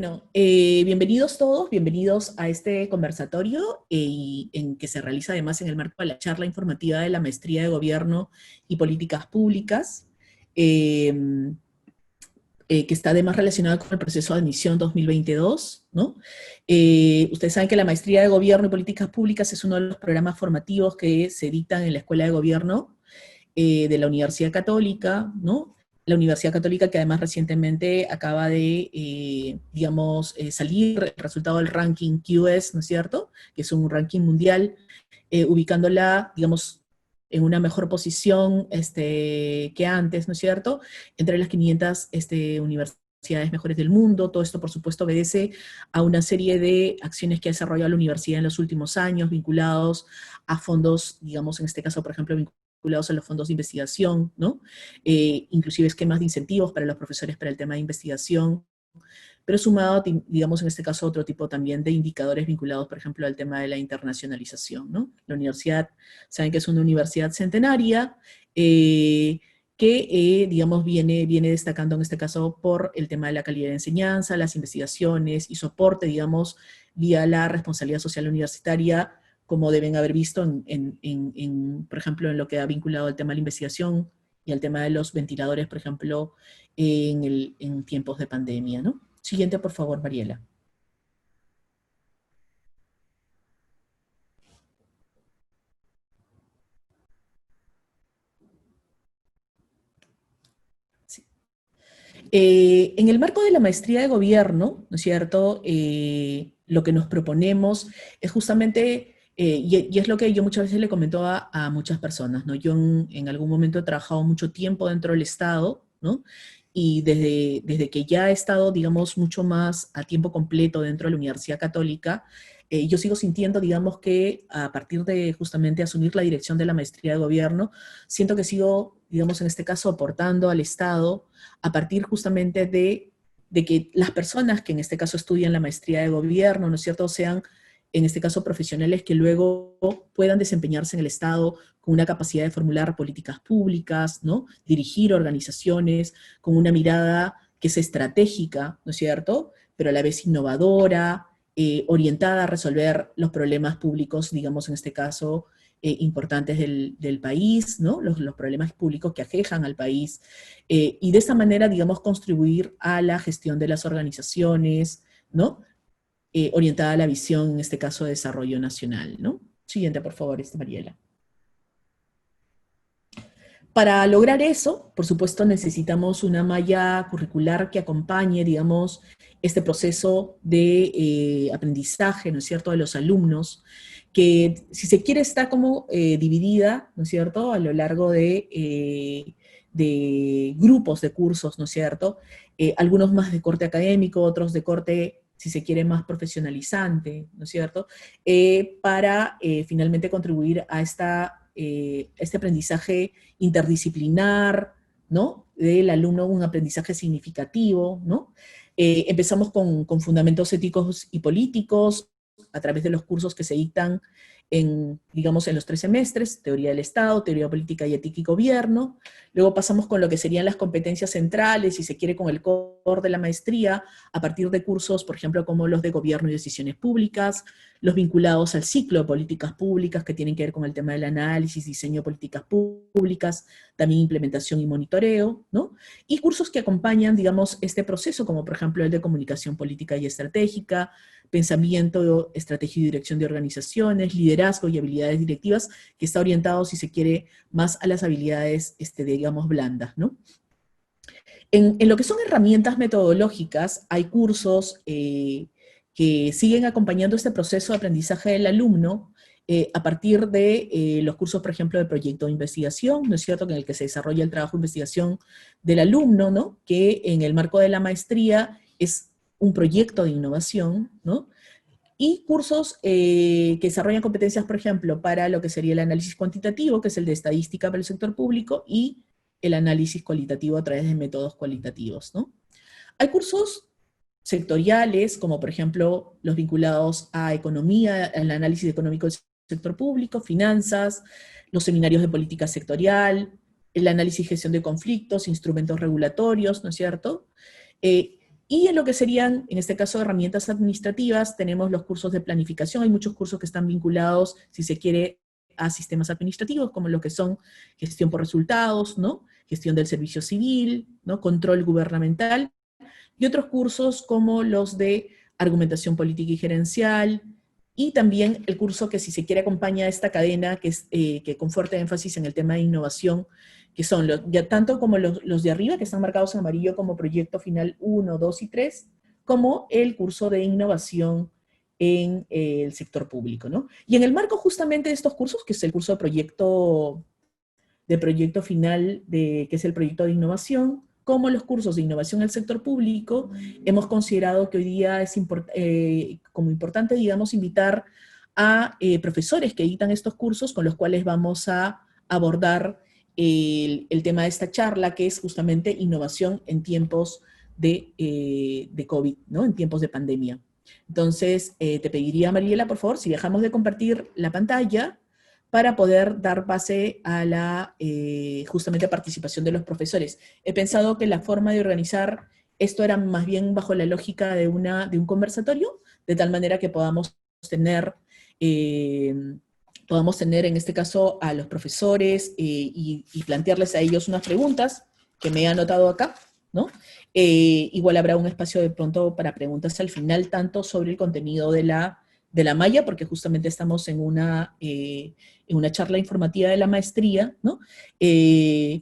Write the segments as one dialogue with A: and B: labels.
A: Bueno, bienvenidos todos, bienvenidos a este conversatorio en que se realiza además en el marco de la charla informativa de la Maestría de Gobierno y Políticas Públicas, eh, que está además relacionada con el proceso de admisión 2022, ¿no? Ustedes saben que la Maestría de Gobierno y Políticas Públicas es uno de los programas formativos que se dictan en la Escuela de Gobierno de la Universidad Católica, ¿no? La Universidad Católica que además recientemente acaba de, salir el resultado del ranking QS, ¿no es cierto? Que es un ranking mundial, ubicándola, digamos, en una mejor posición que antes, ¿no es cierto? Entre las 500 universidades mejores del mundo. Todo esto, por supuesto, obedece a una serie de acciones que ha desarrollado la universidad en los últimos años, vinculados a fondos, digamos, en este caso, por ejemplo, vinculados a los fondos de investigación, ¿no? Inclusive esquemas de incentivos para los profesores para el tema de investigación, pero sumado, digamos, en este caso, otro tipo también de indicadores vinculados, por ejemplo, al tema de la internacionalización, ¿no? La universidad, saben que es una universidad centenaria, que, digamos, viene destacando en este caso por el tema de la calidad de enseñanza, las investigaciones y soporte, digamos, vía la responsabilidad social universitaria, como deben haber visto por ejemplo, en lo que ha vinculado al tema de la investigación y al tema de los ventiladores, por ejemplo, en tiempos de pandemia, ¿no? Siguiente, por favor, Mariela. Sí. En el marco de la maestría de gobierno, ¿no es cierto? Lo que nos proponemos es justamente, y es lo que yo muchas veces le comento a muchas personas, ¿no? Yo en algún momento he trabajado mucho tiempo dentro del Estado, ¿no? Y desde que ya he estado, digamos, mucho más a tiempo completo dentro de la Universidad Católica, yo sigo sintiendo, digamos, que a partir de justamente asumir la dirección de la maestría de gobierno, siento que sigo, digamos, en este caso, aportando al Estado a partir justamente de que las personas que en este caso estudian la maestría de gobierno, ¿no es cierto?, sean en este caso profesionales que luego puedan desempeñarse en el Estado con una capacidad de formular políticas públicas, ¿no? Dirigir organizaciones con una mirada que es estratégica, ¿no es cierto?, pero a la vez innovadora, orientada a resolver los problemas públicos, digamos en este caso, importantes del país, ¿no? Los problemas públicos que aquejan al país, y de esa manera, digamos, contribuir a la gestión de las organizaciones, ¿no? Orientada a la visión, en este caso, de desarrollo nacional, ¿no? Siguiente, por favor, Mariela. Para lograr eso, por supuesto, necesitamos una malla curricular que acompañe, digamos, este proceso de aprendizaje, ¿no es cierto?, de los alumnos, que si se quiere está como dividida, ¿no es cierto?, a lo largo de grupos de cursos, ¿no es cierto?, algunos más de corte académico, otros de corte, si se quiere, más profesionalizante, ¿no es cierto?, para finalmente contribuir a este aprendizaje interdisciplinar, ¿no? Del alumno, un aprendizaje significativo, ¿no? Empezamos con fundamentos éticos y políticos a través de los cursos que se dictan digamos, en los 3 semestres, teoría del Estado, teoría política y ética y gobierno. Luego pasamos con lo que serían las competencias centrales, si se quiere, con el core de la maestría, a partir de cursos, por ejemplo, como los de gobierno y decisiones públicas, los vinculados al ciclo de políticas públicas, que tienen que ver con el tema del análisis, diseño de políticas públicas, también implementación y monitoreo, ¿no? Y cursos que acompañan, digamos, este proceso, como por ejemplo el de comunicación política y estratégica, pensamiento, estrategia y dirección de organizaciones, liderazgo y habilidades directivas, que está orientado, si se quiere, más a las habilidades, digamos, blandas, ¿no? En lo que son herramientas metodológicas, hay cursos que siguen acompañando este proceso de aprendizaje del alumno a partir de los cursos, por ejemplo, de proyecto de investigación, ¿no es cierto?, en el que se desarrolla el trabajo de investigación del alumno, ¿no?, que en el marco de la maestría es un proyecto de innovación, ¿no? Y cursos que desarrollan competencias, por ejemplo, para lo que sería el análisis cuantitativo, que es el de estadística para el sector público, y el análisis cualitativo a través de métodos cualitativos, ¿no? Hay cursos sectoriales, como por ejemplo los vinculados a economía, el análisis económico del sector público, finanzas, los seminarios de política sectorial, el análisis y gestión de conflictos, instrumentos regulatorios, ¿no es cierto? Y en lo que serían, en este caso, herramientas administrativas, tenemos los cursos de planificación. Hay muchos cursos que están vinculados, si se quiere, a sistemas administrativos, como lo que son gestión por resultados, ¿no? Gestión del servicio civil, ¿no? Control gubernamental, y otros cursos como los de argumentación política y gerencial, y también el curso que, si se quiere, acompaña a esta cadena, que es que con fuerte énfasis en el tema de innovación, que son ya tanto como los de arriba, que están marcados en amarillo como proyecto final 1, 2 y 3, como el curso de innovación en el sector público, ¿no? Y en el marco justamente de estos cursos, que es el curso de proyecto final, que es el proyecto de innovación, como los cursos de innovación en el sector público, hemos considerado que hoy día es como importante, digamos, invitar a profesores que editan estos cursos, con los cuales vamos a abordar el tema de esta charla, que es justamente innovación en tiempos de COVID, ¿no? En tiempos de pandemia. Entonces, te pediría, Mariela, por favor, si dejamos de compartir la pantalla, para poder dar base a la justamente participación de los profesores. He pensado que la forma de organizar esto era más bien bajo la lógica de un conversatorio, de tal manera que eh, podamos tener en este caso a los profesores y plantearles a ellos unas preguntas que me he anotado acá, ¿no? Igual habrá un espacio de pronto para preguntas al final, tanto sobre el contenido de la malla, porque justamente estamos en una charla informativa de la maestría, ¿no?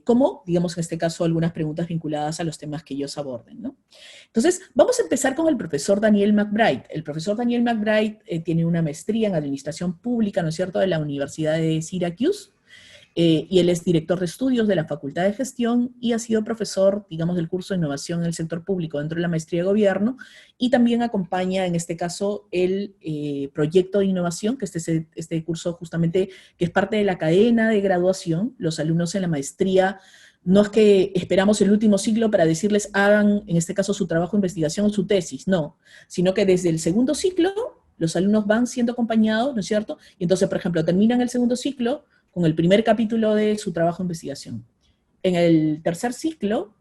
A: Como, digamos, en este caso, algunas preguntas vinculadas a los temas que ellos aborden, ¿no? Entonces, vamos a empezar con el profesor Daniel McBride. El profesor Daniel McBride tiene una maestría en Administración Pública, ¿no es cierto?, de la Universidad de Syracuse, y él es director de estudios de la Facultad de Gestión y ha sido profesor, digamos, del curso de innovación en el sector público dentro de la maestría de gobierno, y también acompaña, en este caso, el proyecto de innovación, que este curso justamente, que es parte de la cadena de graduación. Los alumnos en la maestría no es que esperamos el último ciclo para decirles hagan, en este caso, su trabajo de investigación o su tesis, no, sino que desde el segundo ciclo los alumnos van siendo acompañados, ¿no es cierto? Y entonces, por ejemplo, terminan el segundo ciclo con el primer capítulo de su trabajo de investigación. En el tercer ciclo,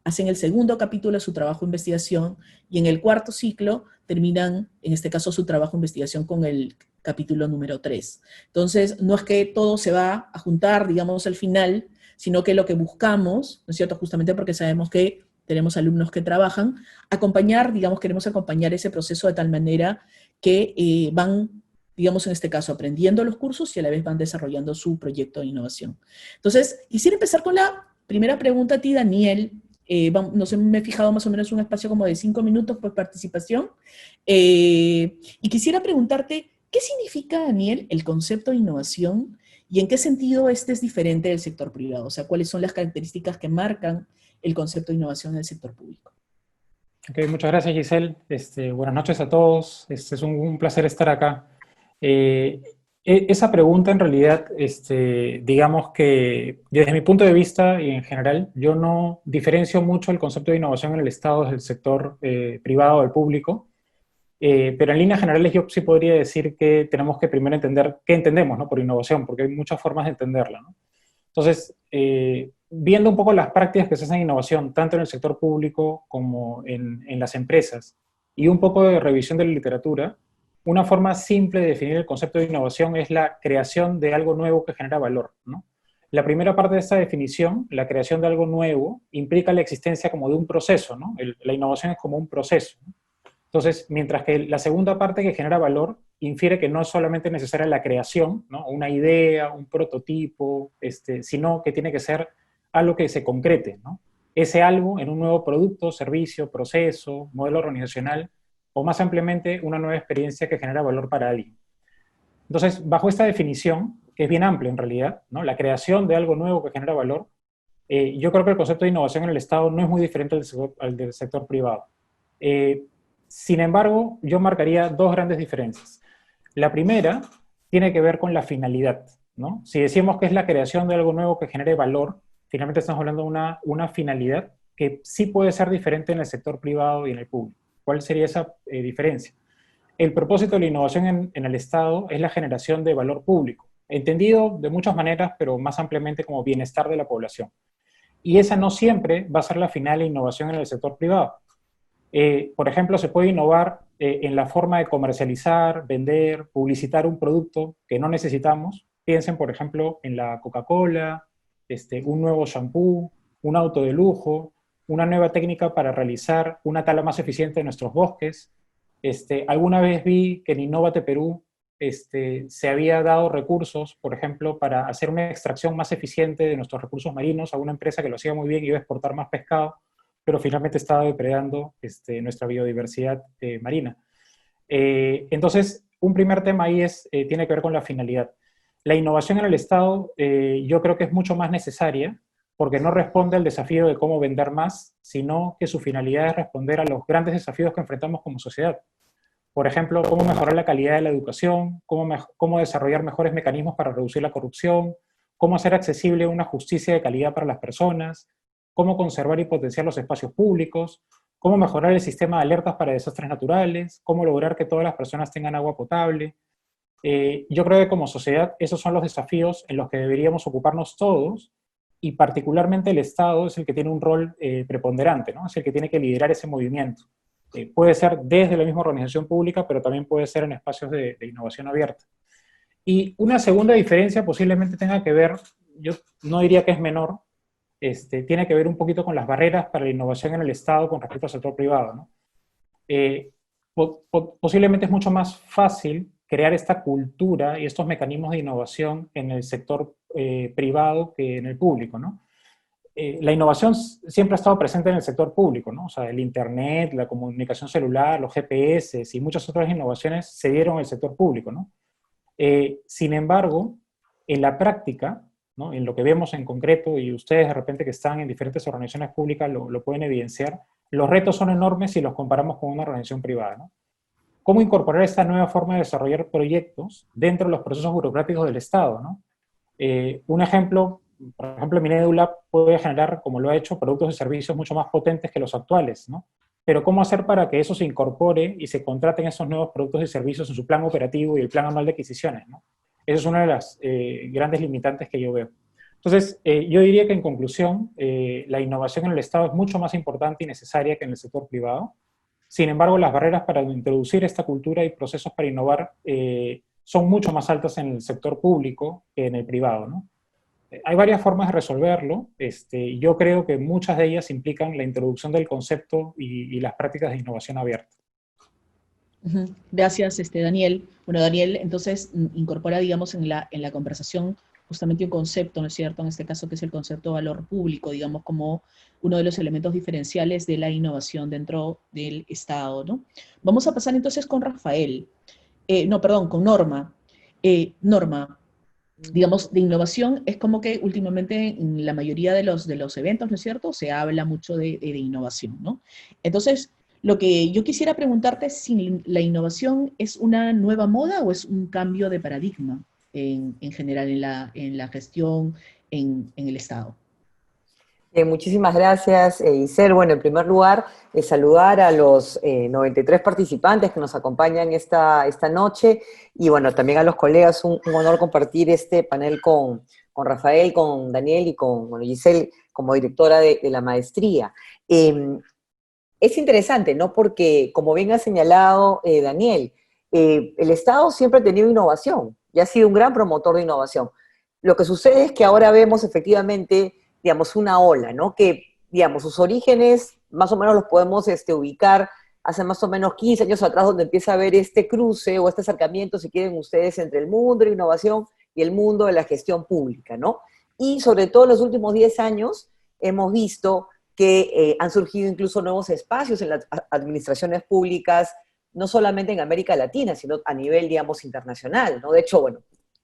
A: hacen el segundo capítulo de su trabajo de investigación, y en el cuarto ciclo terminan, en este caso, su trabajo de investigación con el capítulo número 3. Entonces, no es que todo se va a juntar, digamos, al final, sino que lo que buscamos, ¿no es cierto?, justamente porque sabemos que tenemos alumnos que trabajan, queremos acompañar ese proceso de tal manera que van, digamos, en este caso, aprendiendo los cursos y a la vez van desarrollando su proyecto de innovación. Entonces, quisiera empezar con la primera pregunta a ti, Daniel. No sé, me he fijado más o menos un espacio como de 5 minutos por participación. Y quisiera preguntarte, ¿qué significa, Daniel, el concepto de innovación y en qué sentido este es diferente del sector privado? O sea, ¿cuáles son las características que marcan el concepto de innovación en el sector público?
B: Ok, muchas gracias, Giselle. Buenas noches a todos. Es un placer estar acá. Eh, Esa pregunta, en realidad, digamos que desde mi punto de vista y en general, yo no diferencio mucho el concepto de innovación en el Estado del sector privado o del público, pero en líneas generales yo sí podría decir que tenemos que primero entender qué entendemos, ¿no?, por innovación, porque hay muchas formas de entenderla, ¿no? Entonces, viendo un poco las prácticas que se hacen en innovación, tanto en el sector público como en las empresas, y un poco de revisión de la literatura, una forma simple de definir el concepto de innovación es la creación de algo nuevo que genera valor, ¿no? La primera parte de esta definición, la creación de algo nuevo, implica la existencia como de un proceso, ¿no? La innovación es como un proceso, ¿no? Entonces, mientras que la segunda parte, que genera valor, infiere que no es solamente necesaria la creación, ¿no?, una idea, un prototipo, sino que tiene que ser algo que se concrete, ¿no? Ese algo en un nuevo producto, servicio, proceso, modelo organizacional, o más ampliamente, una nueva experiencia que genera valor para alguien. Entonces, bajo esta definición, que es bien amplia en realidad, ¿no?, la creación de algo nuevo que genera valor, yo creo que el concepto de innovación en el Estado no es muy diferente al del sector privado. Sin embargo, yo marcaría dos grandes diferencias. La primera tiene que ver con la finalidad, ¿no? Si decimos que es la creación de algo nuevo que genere valor, finalmente estamos hablando de una finalidad que sí puede ser diferente en el sector privado y en el público. ¿Cuál sería esa diferencia? El propósito de la innovación en el Estado es la generación de valor público, entendido de muchas maneras, pero más ampliamente como bienestar de la población. Y esa no siempre va a ser la final de innovación en el sector privado. Por ejemplo, se puede innovar en la forma de comercializar, vender, publicitar un producto que no necesitamos. Piensen, por ejemplo, en la Coca-Cola, un nuevo shampoo, un auto de lujo, una nueva técnica para realizar una tala más eficiente de nuestros bosques. Alguna vez vi que en Innovate Perú se había dado recursos, por ejemplo, para hacer una extracción más eficiente de nuestros recursos marinos a una empresa que lo hacía muy bien y iba a exportar más pescado, pero finalmente estaba depredando nuestra biodiversidad marina. Entonces, un primer tema ahí tiene que ver con la finalidad. La innovación en el Estado yo creo que es mucho más necesaria porque no responde al desafío de cómo vender más, sino que su finalidad es responder a los grandes desafíos que enfrentamos como sociedad. Por ejemplo, cómo mejorar la calidad de la educación, cómo desarrollar mejores mecanismos para reducir la corrupción, cómo hacer accesible una justicia de calidad para las personas, cómo conservar y potenciar los espacios públicos, cómo mejorar el sistema de alertas para desastres naturales, cómo lograr que todas las personas tengan agua potable. Yo creo que como sociedad esos son los desafíos en los que deberíamos ocuparnos todos y particularmente el Estado es el que tiene un rol preponderante, ¿no? Es el que tiene que liderar ese movimiento. Puede ser desde la misma organización pública, pero también puede ser en espacios de innovación abierta. Y una segunda diferencia posiblemente tenga que ver, yo no diría que es menor, tiene que ver un poquito con las barreras para la innovación en el Estado con respecto al sector privado, ¿no? Posiblemente es mucho más fácil crear esta cultura y estos mecanismos de innovación en el sector privado que en el público, ¿no? La innovación siempre ha estado presente en el sector público, ¿no? O sea, el Internet, la comunicación celular, los GPS y muchas otras innovaciones se dieron en el sector público, ¿no? Sin embargo, en la práctica, ¿no? En lo que vemos en concreto, y ustedes de repente que están en diferentes organizaciones públicas lo pueden evidenciar, los retos son enormes si los comparamos con una organización privada, ¿no? ¿Cómo incorporar esta nueva forma de desarrollar proyectos dentro de los procesos burocráticos del Estado, ¿no? Un ejemplo, por ejemplo, Minédula puede generar, como lo ha hecho, productos y servicios mucho más potentes que los actuales, ¿no? Pero ¿cómo hacer para que eso se incorpore y se contraten esos nuevos productos y servicios en su plan operativo y el plan anual de adquisiciones, ¿no? Esa es una de las grandes limitantes que yo veo. Entonces, yo diría que en conclusión, la innovación en el Estado es mucho más importante y necesaria que en el sector privado. Sin embargo, las barreras para introducir esta cultura y procesos para innovar son mucho más altas en el sector público que en el privado, ¿no? Hay varias formas de resolverlo. Yo creo que muchas de ellas implican la introducción del concepto y las prácticas de innovación abierta.
A: Gracias, Daniel. Bueno, Daniel, entonces incorpora, digamos, en la conversación justamente un concepto, ¿no es cierto? En este caso, que es el concepto de valor público, digamos, como uno de los elementos diferenciales de la innovación dentro del Estado, ¿no? Vamos a pasar entonces con Rafael. No, perdón, con Norma. Norma, digamos, de innovación es como que últimamente en la mayoría de los eventos, ¿no es cierto?, se habla mucho de innovación, ¿no? Entonces, lo que yo quisiera preguntarte es si la innovación es una nueva moda o es un cambio de paradigma en general en la gestión en el Estado.
C: Muchísimas gracias, Isel. Bueno, en primer lugar, saludar a los 93 participantes que nos acompañan esta noche y bueno, también a los colegas, un honor compartir este panel con Rafael, con Daniel y con Giselle como directora de la maestría. Es interesante, ¿no? Porque, como bien ha señalado Daniel, el Estado siempre ha tenido innovación y ha sido un gran promotor de innovación. Lo que sucede es que ahora vemos efectivamente, digamos, una ola, ¿no? Que, digamos, sus orígenes más o menos los podemos ubicar hace más o menos 15 años atrás, donde empieza a haber este cruce o este acercamiento, si quieren ustedes, entre el mundo de la innovación y el mundo de la gestión pública, ¿no? Y sobre todo en los últimos 10 años hemos visto que han surgido incluso nuevos espacios en las administraciones públicas, no solamente en América Latina, sino a nivel, digamos, internacional, ¿no? De hecho, bueno,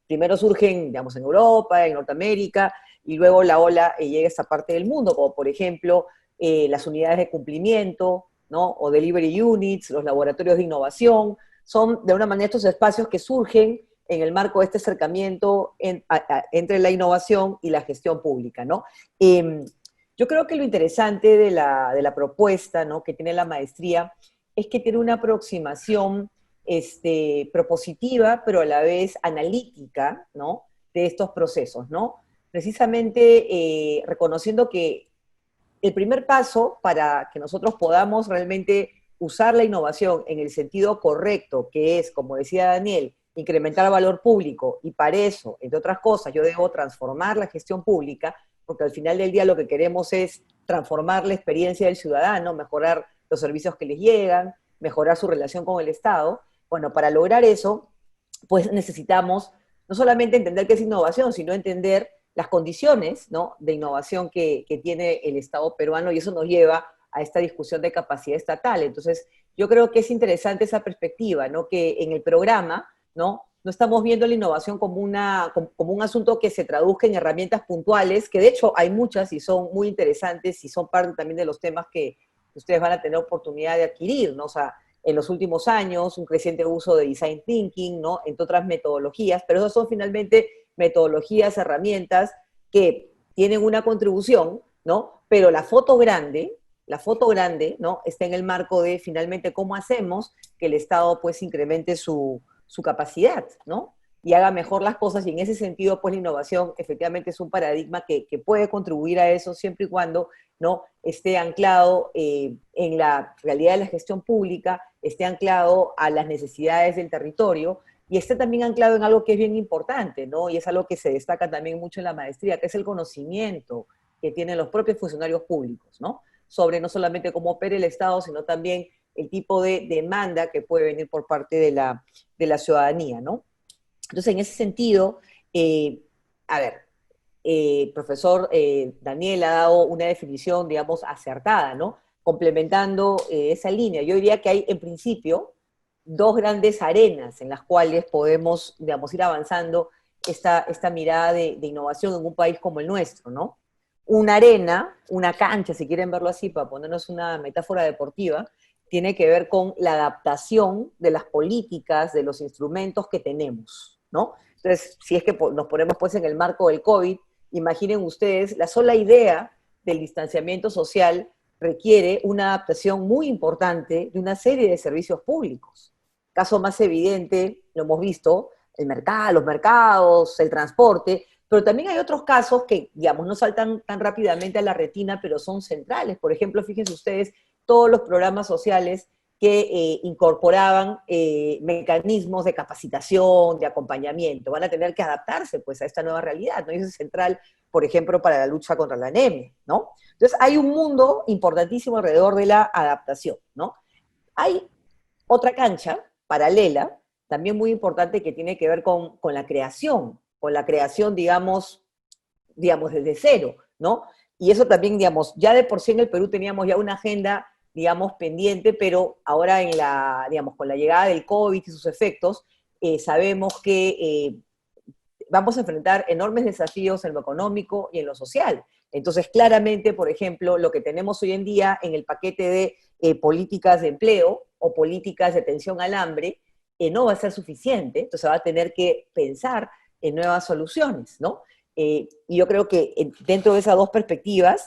C: primero surgen, digamos, en Europa, en Norteamérica, y luego la ola llega a esta parte del mundo, como por ejemplo las unidades de cumplimiento, ¿no? O delivery units, los laboratorios de innovación, son de una manera estos espacios que surgen en el marco de este acercamiento entre la innovación y la gestión pública, ¿no? Yo creo que lo interesante de la propuesta, ¿no?, que tiene la maestría es que tiene una aproximación propositiva, pero a la vez analítica, ¿no?, de estos procesos, ¿no? Precisamente reconociendo que el primer paso para que nosotros podamos realmente usar la innovación en el sentido correcto, que es, como decía Daniel, incrementar valor público, y para eso, entre otras cosas, yo debo transformar la gestión pública, porque al final del día lo que queremos es transformar la experiencia del ciudadano, mejorar los servicios que les llegan, mejorar su relación con el Estado. Bueno, para lograr eso, pues necesitamos no solamente entender qué es innovación, sino entender las condiciones, ¿no?, de innovación que tiene el Estado peruano, y eso nos lleva a esta discusión de capacidad estatal. Entonces, yo creo que es interesante esa perspectiva, ¿no?, que en el programa, ¿no?, no estamos viendo la innovación como un asunto que se traduzca en herramientas puntuales, que de hecho hay muchas y son muy interesantes y son parte también de los temas que ustedes van a tener oportunidad de adquirir, ¿no? O sea, en los últimos años, un creciente uso de design thinking, ¿no?, entre otras metodologías, pero esas son finalmente metodologías, herramientas que tienen una contribución, ¿no? Pero la foto grande, ¿no?, está en el marco de finalmente cómo hacemos que el Estado pues incremente su capacidad, ¿no?, y haga mejor las cosas, y en ese sentido pues la innovación efectivamente es un paradigma que puede contribuir a eso siempre y cuando, ¿no?, esté anclado en la realidad de la gestión pública, esté anclado a las necesidades del territorio, y esté también anclado en algo que es bien importante, ¿no?, y es algo que se destaca también mucho en la maestría, que es el conocimiento que tienen los propios funcionarios públicos, ¿no?, sobre no solamente cómo opera el Estado, sino también el tipo de demanda que puede venir por parte de la ciudadanía, ¿no? Entonces, en ese sentido, a ver, profesor Daniel ha dado una definición, digamos, acertada, ¿no?, complementando esa línea. Yo diría que hay, en principio, dos grandes arenas en las cuales podemos, digamos, ir avanzando esta mirada de innovación en un país como el nuestro, ¿no? Una arena, una cancha, si quieren verlo así, para ponernos una metáfora deportiva, tiene que ver con la adaptación de las políticas, de los instrumentos que tenemos, ¿no? Entonces, si es que nos ponemos pues en el marco del COVID, imaginen ustedes, la sola idea del distanciamiento social requiere una adaptación muy importante de una serie de servicios públicos. Caso más evidente, lo hemos visto, los mercados, el transporte, pero también hay otros casos que, digamos, no saltan tan rápidamente a la retina, pero son centrales. Por ejemplo, fíjense ustedes, todos los programas sociales que incorporaban mecanismos de capacitación, de acompañamiento, van a tener que adaptarse pues a esta nueva realidad, ¿no? Y eso es central, por ejemplo, para la lucha contra la anemia, ¿no? Entonces hay un mundo importantísimo alrededor de la adaptación, ¿no? Hay otra cancha paralela, también muy importante, que tiene que ver con la creación, digamos, desde cero, ¿no? Y eso también, digamos, ya de por sí en el Perú teníamos ya una agenda, digamos, pendiente, pero ahora digamos, con la llegada del COVID y sus efectos, sabemos que vamos a enfrentar enormes desafíos en lo económico y en lo social. Entonces, claramente, por ejemplo, lo que tenemos hoy en día en el paquete de políticas de empleo o políticas de atención al hambre no va a ser suficiente, entonces va a tener que pensar en nuevas soluciones, ¿no? Y yo creo que dentro de esas dos perspectivas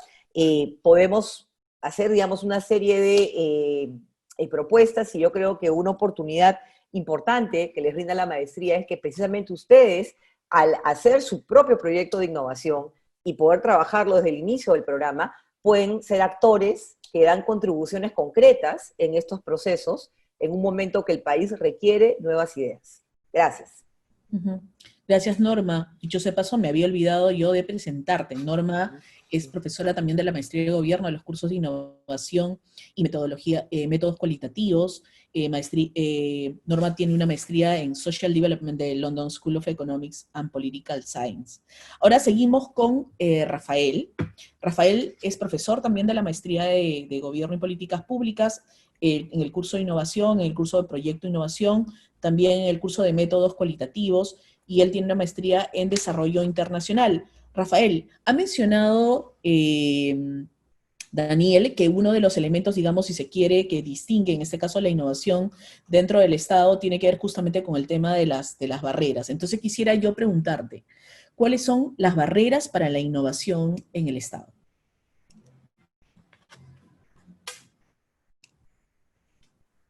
C: podemos hacer, digamos, una serie de propuestas, y yo creo que una oportunidad importante que les brinda la maestría es que precisamente ustedes, al hacer su propio proyecto de innovación y poder trabajarlo desde el inicio del programa, pueden ser actores que dan contribuciones concretas en estos procesos en un momento que el país requiere nuevas ideas. Gracias.
A: Uh-huh. Gracias, Norma. Dicho sea paso, me había olvidado yo de presentarte. Norma es profesora también de la maestría de gobierno, de los cursos de innovación y metodología, métodos cualitativos. Norma tiene una maestría en Social Development de London School of Economics and Political Science. Ahora seguimos con Rafael. Rafael es profesor también de la maestría de gobierno y políticas públicas, en el curso de innovación, en el curso de proyecto de innovación, también en el curso de métodos cualitativos, y él tiene una maestría en desarrollo internacional. Rafael, ha mencionado Daniel que uno de los elementos, digamos, si se quiere, que distingue, en este caso, la innovación dentro del Estado, tiene que ver justamente con el tema de las barreras. Entonces quisiera yo preguntarte, ¿cuáles son las barreras para la innovación en el Estado?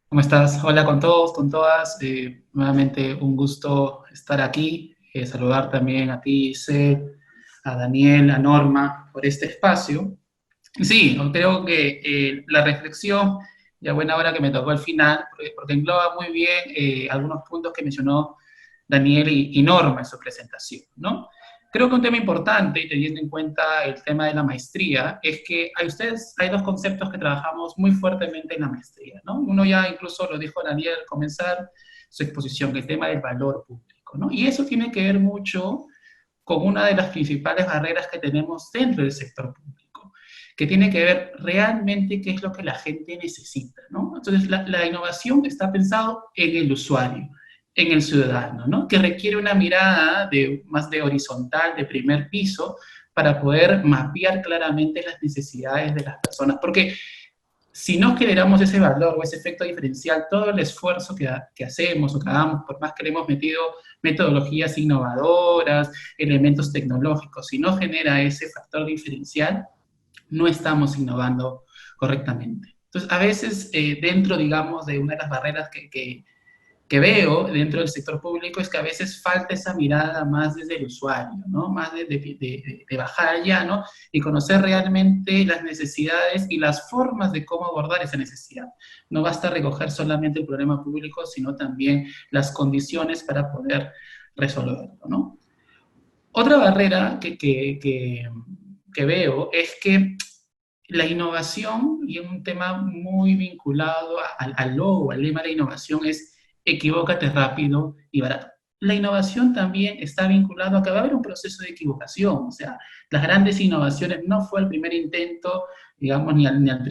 D: ¿Cómo estás? Hola con todos, con todas. Nuevamente un gusto estar aquí. Saludar también a ti, Seth, a Daniel, a Norma, por este espacio. Sí, creo que la reflexión Ya buena hora que me tocó al final, porque engloba muy bien algunos puntos que mencionó Daniel y Norma en su presentación, ¿no? Creo que un tema importante, y teniendo en cuenta el tema de la maestría, es que hay dos conceptos que trabajamos muy fuertemente en la maestría, ¿no? Uno ya incluso lo dijo Daniel al comenzar su exposición, el tema del valor público, ¿no? Y eso tiene que ver mucho con una de las principales barreras que tenemos dentro del sector público, que tiene que ver realmente qué es lo que la gente necesita, ¿no? Entonces, la innovación está pensado en el usuario, en el ciudadano, ¿no? Que requiere una mirada más de horizontal, de primer piso, para poder mapear claramente las necesidades de las personas. Porque si no generamos ese valor o ese efecto diferencial, todo el esfuerzo que hacemos o que hagamos, por más que le hemos metido metodologías innovadoras, elementos tecnológicos, si no genera ese factor diferencial, no estamos innovando correctamente. Entonces, a veces, dentro, digamos, de una de las barreras que veo dentro del sector público es que a veces falta esa mirada más desde el usuario, ¿no? Más de bajar allá, ¿no? Y conocer realmente las necesidades y las formas de cómo abordar esa necesidad. No basta recoger solamente el problema público, sino también las condiciones para poder resolverlo, ¿no? Otra barrera que veo es que la innovación, y un tema muy vinculado al logo, al lema de la innovación, es equivócate rápido y barato. La innovación también está vinculada a que va a haber un proceso de equivocación, o sea, las grandes innovaciones no fue el primer intento, digamos, ni al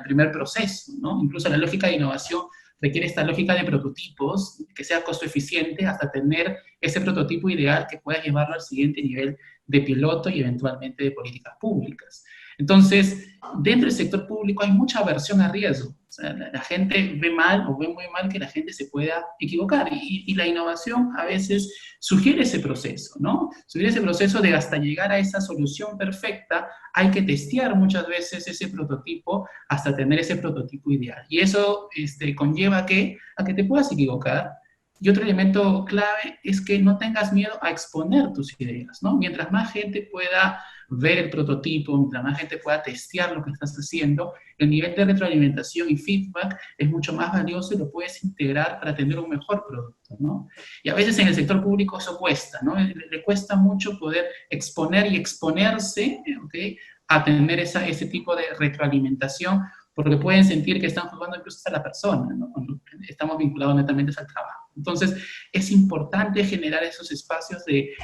D: primer proceso, ¿no? Incluso la lógica de innovación requiere esta lógica de prototipos, que sea costo eficiente hasta tener ese prototipo ideal que pueda llevarlo al siguiente nivel de piloto y eventualmente de políticas públicas. Entonces, dentro del sector público hay mucha aversión a riesgo. O sea, la gente ve mal o ve muy mal que la gente se pueda equivocar. Y la innovación a veces sugiere ese proceso, ¿no? Sugiere ese proceso de hasta llegar a esa solución perfecta, hay que testear muchas veces ese prototipo hasta tener ese prototipo ideal. Y eso conlleva a que te puedas equivocar. Y otro elemento clave es que no tengas miedo a exponer tus ideas, ¿no? Mientras más gente pueda ver el prototipo, mientras más gente pueda testear lo que estás haciendo, el nivel de retroalimentación y feedback es mucho más valioso y lo puedes integrar para tener un mejor producto, ¿no? Y a veces en el sector público eso cuesta, ¿no? Le cuesta mucho poder exponer y exponerse, ¿okay?, a tener ese tipo de retroalimentación, porque pueden sentir que están jugando incluso a la persona, ¿no? Cuando estamos vinculados netamente al trabajo. Entonces, es importante generar esos espacios de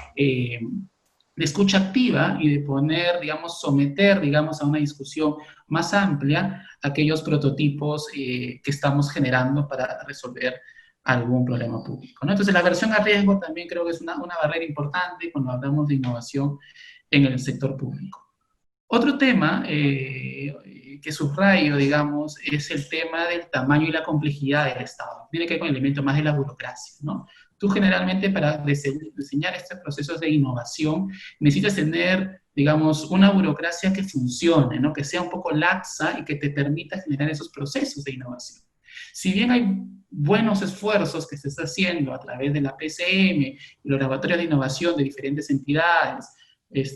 D: escucha activa y de poner, digamos, someter, digamos, a una discusión más amplia aquellos prototipos que estamos generando para resolver algún problema público, ¿no? Entonces, la aversión a riesgo también creo que es una barrera importante cuando hablamos de innovación en el sector público. Otro tema que subrayo, digamos, es el tema del tamaño y la complejidad del Estado. Tiene que ver con el elemento más de la burocracia, ¿no? Tú generalmente para diseñar estos procesos de innovación necesitas tener, digamos, una burocracia que funcione, ¿no? Que sea un poco laxa y que te permita generar esos procesos de innovación. Si bien hay buenos esfuerzos que se está haciendo a través de la PCM y los laboratorios de innovación de diferentes entidades,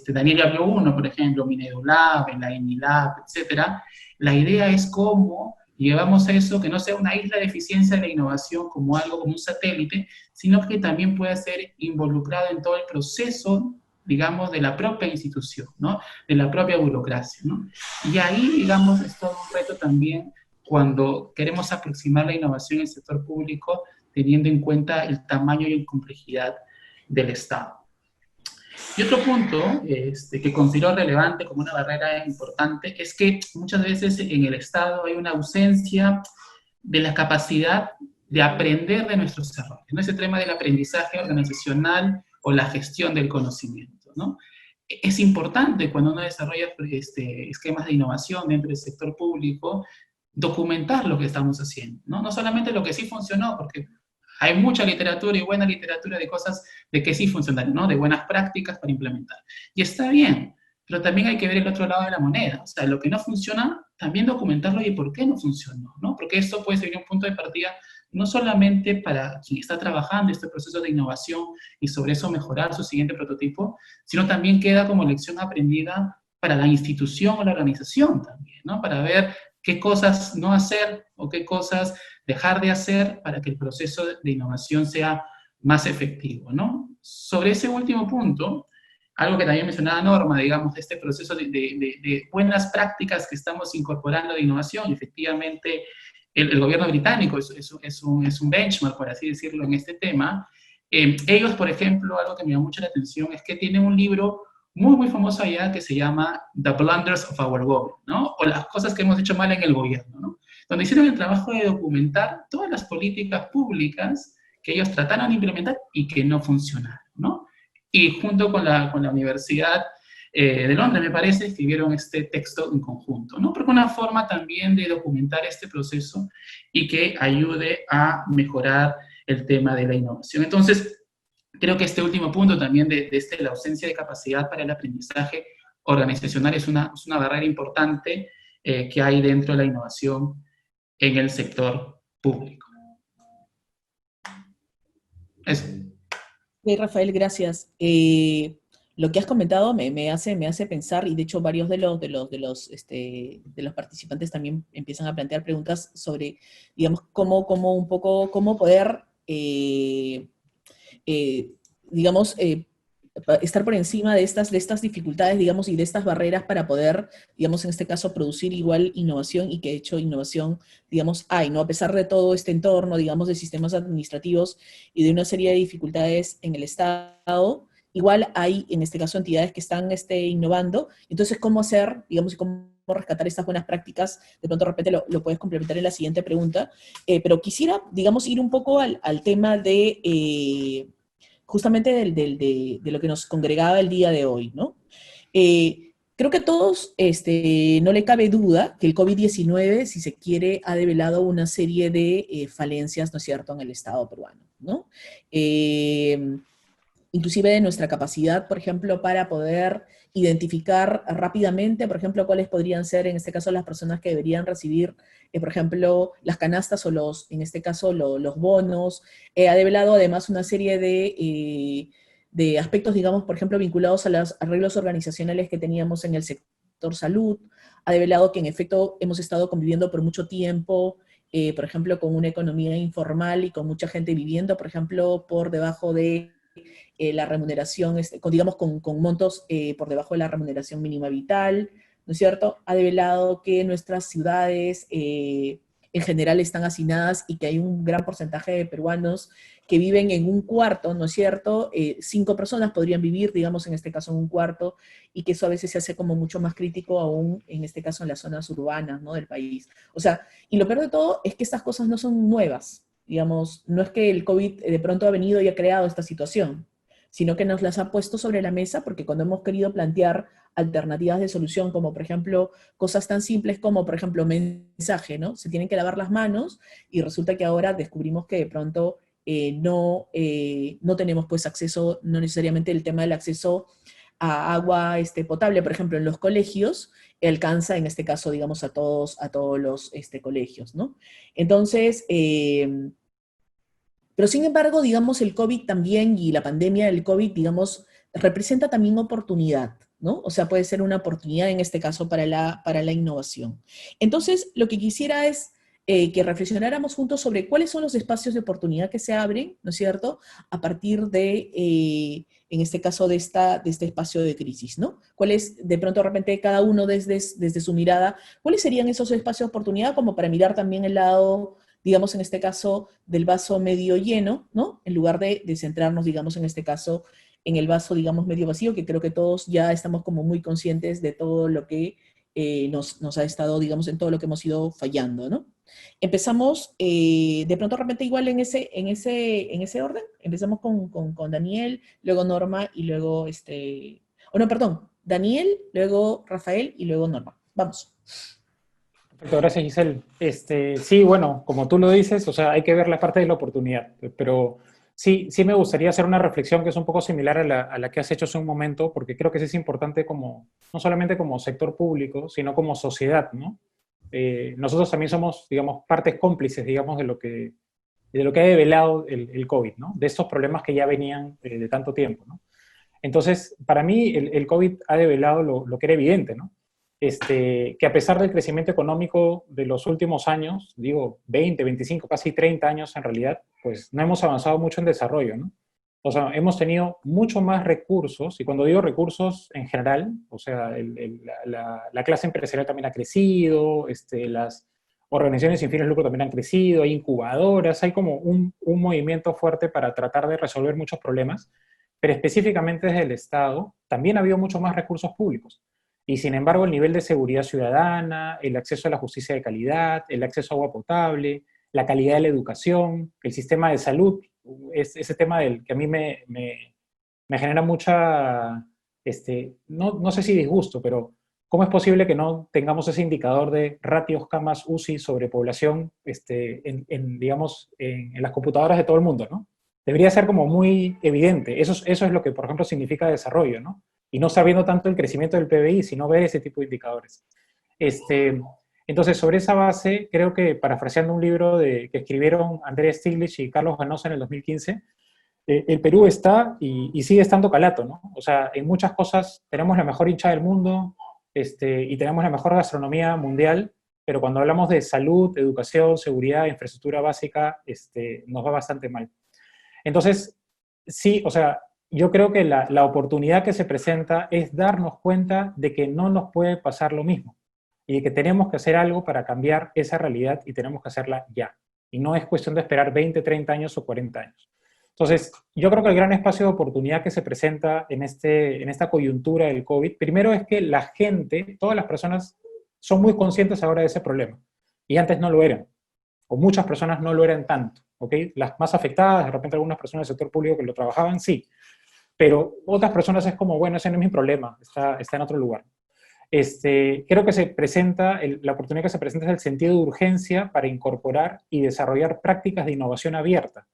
D: Daniel habló uno, por ejemplo, Minedulab, la ENILAB, etcétera. La idea es cómo llevamos eso, que no sea una isla de eficiencia de la innovación como algo, como un satélite, sino que también pueda ser involucrado en todo el proceso, digamos, de la propia institución, ¿no? De la propia burocracia, ¿no? Y ahí, digamos, es todo un reto también cuando queremos aproximar la innovación en el sector público, teniendo en cuenta el tamaño y la complejidad del Estado. Y otro punto que considero relevante como una barrera importante es que muchas veces en el Estado hay una ausencia de la capacidad de aprender de nuestros errores, ¿no? Ese tema del aprendizaje organizacional o la gestión del conocimiento, ¿no? Es importante cuando uno desarrolla esquemas de innovación dentro del sector público, documentar lo que estamos haciendo, ¿no? No solamente lo que sí funcionó, porque hay mucha literatura y buena literatura de cosas de que sí funcionan, ¿no? De buenas prácticas para implementar. Y está bien, pero también hay que ver el otro lado de la moneda. O sea, lo que no funciona, también documentarlo y por qué no funcionó, ¿no? Porque esto puede ser un punto de partida no solamente para quien está trabajando este proceso de innovación y sobre eso mejorar su siguiente prototipo, sino también queda como lección aprendida para la institución o la organización también, ¿no? Para ver qué cosas no hacer o qué cosas dejar de hacer para que el proceso de innovación sea más efectivo, ¿no? Sobre ese último punto, algo que también mencionaba Norma, digamos, de este proceso de buenas prácticas que estamos incorporando de innovación, efectivamente el gobierno británico es un benchmark, por así decirlo, en este tema. Ellos, por ejemplo, algo que me llama mucho la atención es que tienen un libro muy famoso allá que se llama The Blunders of Our Government, ¿no? O las cosas que hemos hecho mal en el gobierno, ¿no? Donde hicieron el trabajo de documentar todas las políticas públicas que ellos trataron de implementar y que no funcionaron, ¿no? Y junto con la Universidad de Londres, me parece, escribieron este texto en conjunto, ¿no? Porque una forma también de documentar este proceso y que ayude a mejorar el tema de la innovación. Entonces, creo que este último punto también de la ausencia de capacidad para el aprendizaje organizacional es una barrera importante que hay dentro de la innovación en el sector público. Eso.
A: Rafael, gracias. Lo que has comentado me hace pensar, y de hecho varios de los participantes también empiezan a plantear preguntas sobre, digamos, cómo poder, digamos, estar por encima de estas dificultades, digamos, y de estas barreras para poder, digamos, en este caso, producir igual innovación, y que de hecho innovación, digamos, hay, ¿no? A pesar de todo este entorno, digamos, de sistemas administrativos y de una serie de dificultades en el Estado, igual hay, en este caso, entidades que están innovando. Entonces, ¿cómo hacer, digamos, y cómo rescatar estas buenas prácticas? De pronto, de repente, lo puedes complementar en la siguiente pregunta. Pero quisiera, digamos, ir un poco al tema de... justamente de lo que nos congregaba el día de hoy, ¿no? Creo que a todos no le cabe duda que el COVID-19, si se quiere, ha develado una serie de falencias, ¿no es cierto?, en el Estado peruano, ¿no? Inclusive de nuestra capacidad, por ejemplo, para poder identificar rápidamente, por ejemplo, cuáles podrían ser, en este caso, las personas que deberían recibir, por ejemplo, las canastas o en este caso, los bonos. Ha develado además una serie de aspectos, digamos, por ejemplo, vinculados a los arreglos organizacionales que teníamos en el sector salud. Ha develado que, en efecto, hemos estado conviviendo por mucho tiempo, por ejemplo, con una economía informal y con mucha gente viviendo, por ejemplo, por debajo de la remuneración, digamos, con montos por debajo de la remuneración mínima vital, ¿no es cierto? Ha develado que nuestras ciudades en general están hacinadas y que hay un gran porcentaje de peruanos que viven en un cuarto, ¿no es cierto? 5 personas podrían vivir, digamos, en este caso en un cuarto, y que eso a veces se hace como mucho más crítico aún, en este caso en las zonas urbanas, ¿no?, del país. O sea, y lo peor de todo es que estas cosas no son nuevas, digamos, no es que el COVID de pronto ha venido y ha creado esta situación, sino que nos las ha puesto sobre la mesa, porque cuando hemos querido plantear alternativas de solución, como por ejemplo cosas tan simples como por ejemplo mensaje, ¿no? Se tienen que lavar las manos, y resulta que ahora descubrimos que de pronto no tenemos pues acceso, no necesariamente el tema del acceso a agua potable, por ejemplo, en los colegios, alcanza en este caso, digamos, a todos los colegios, ¿no? Entonces, pero sin embargo, digamos, el COVID también, y la pandemia del COVID, digamos, representa también oportunidad, ¿no? O sea, puede ser una oportunidad en este caso para la innovación. Entonces, lo que quisiera es que reflexionáramos juntos sobre cuáles son los espacios de oportunidad que se abren, ¿no es cierto?, a partir en este caso, de este espacio de crisis, ¿no? ¿Cuáles, de pronto, de repente, cada uno desde su mirada, cuáles serían esos espacios de oportunidad, como para mirar también el lado, digamos, en este caso, del vaso medio lleno, ¿no? En lugar de centrarnos, digamos, en este caso, en el vaso, digamos, medio vacío, que creo que todos ya estamos como muy conscientes de todo lo que nos ha estado, digamos, en todo lo que hemos ido fallando, ¿no? Empezamos, de pronto, de repente, igual en ese orden. Empezamos con Daniel, luego Norma, y luego, no, perdón, Daniel, luego Rafael, y luego Norma. Vamos.
B: Perfecto, gracias, Giselle. Sí, bueno, como tú lo dices, o sea, hay que ver la parte de la oportunidad, pero sí me gustaría hacer una reflexión que es un poco similar a la que has hecho hace un momento, porque creo que sí es importante no solamente como sector público, sino como sociedad, ¿no? Nosotros también somos, digamos, partes cómplices, digamos, de lo que ha develado el COVID, ¿no? De estos problemas que ya venían de tanto tiempo, ¿no? Entonces, para mí, el COVID ha develado lo que era evidente, ¿no? que a pesar del crecimiento económico de los últimos años, digo 20, 25, casi 30 años en realidad, pues no hemos avanzado mucho en desarrollo, ¿no? O sea, hemos tenido mucho más recursos, y cuando digo recursos en general, o sea, la clase empresarial también ha crecido, las organizaciones sin fines de lucro también han crecido, hay incubadoras, hay como un movimiento fuerte para tratar de resolver muchos problemas, pero específicamente desde el Estado también ha habido muchos más recursos públicos. Y sin embargo, el nivel de seguridad ciudadana, el acceso a la justicia de calidad, el acceso a agua potable, la calidad de la educación, el sistema de salud, es ese tema del que a mí me genera mucha, no sé si disgusto, pero ¿cómo es posible que no tengamos ese indicador de ratios camas UCI sobre población digamos, en las computadoras de todo el mundo, ¿no? Debería ser como muy evidente. Eso es lo que, por ejemplo, significa desarrollo, ¿no? Y no sabiendo tanto el crecimiento del PBI, sino ver ese tipo de indicadores. Entonces, sobre esa base, creo que parafraseando un libro que escribieron Andrés Stiglitz y Carlos Ganosa en el 2015, el Perú está y sigue estando calato, ¿no? O sea, en muchas cosas tenemos la mejor hinchada del mundo y tenemos la mejor gastronomía mundial, pero cuando hablamos de salud, educación, seguridad, infraestructura básica, nos va bastante mal. Entonces, sí, o sea, yo creo que la oportunidad que se presenta es darnos cuenta de que no nos puede pasar lo mismo y de que tenemos que hacer algo para cambiar esa realidad y tenemos que hacerla ya. Y no es cuestión de esperar 20, 30 años o 40 años. Entonces, yo creo que el gran espacio de oportunidad que se presenta en esta coyuntura del COVID, primero es que la gente, todas las personas, son muy conscientes ahora de ese problema. Y antes no lo eran. O muchas personas no lo eran tanto. ¿Ok? Las más afectadas, de repente algunas personas del sector público que lo trabajaban, sí. Pero otras personas es como, bueno, ese no es mi problema, está en otro lugar. Creo que se presenta, la oportunidad que se presenta es el sentido de urgencia para incorporar y desarrollar prácticas de innovación abierta,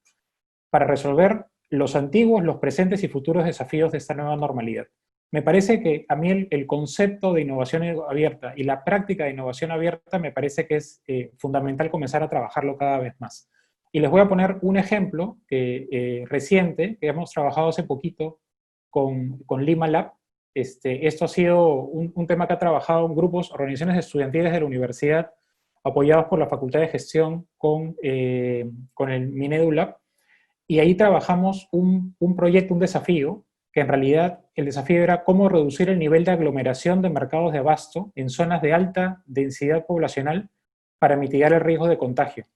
B: para resolver los antiguos, los presentes y futuros desafíos de esta nueva normalidad. Me parece que a mí el concepto de innovación abierta y la práctica de innovación abierta me parece que es fundamental comenzar a trabajarlo cada vez más. Y les voy a poner un ejemplo reciente, que hemos trabajado hace poquito con Lima Lab. Esto ha sido un tema que ha trabajado en grupos, organizaciones estudiantiles de la universidad, apoyados por la Facultad de Gestión con el Minedu Lab. Y ahí trabajamos un proyecto, un desafío, que en realidad el desafío era cómo reducir el nivel de aglomeración de mercados de abasto en zonas de alta densidad poblacional para mitigar el riesgo de contagio.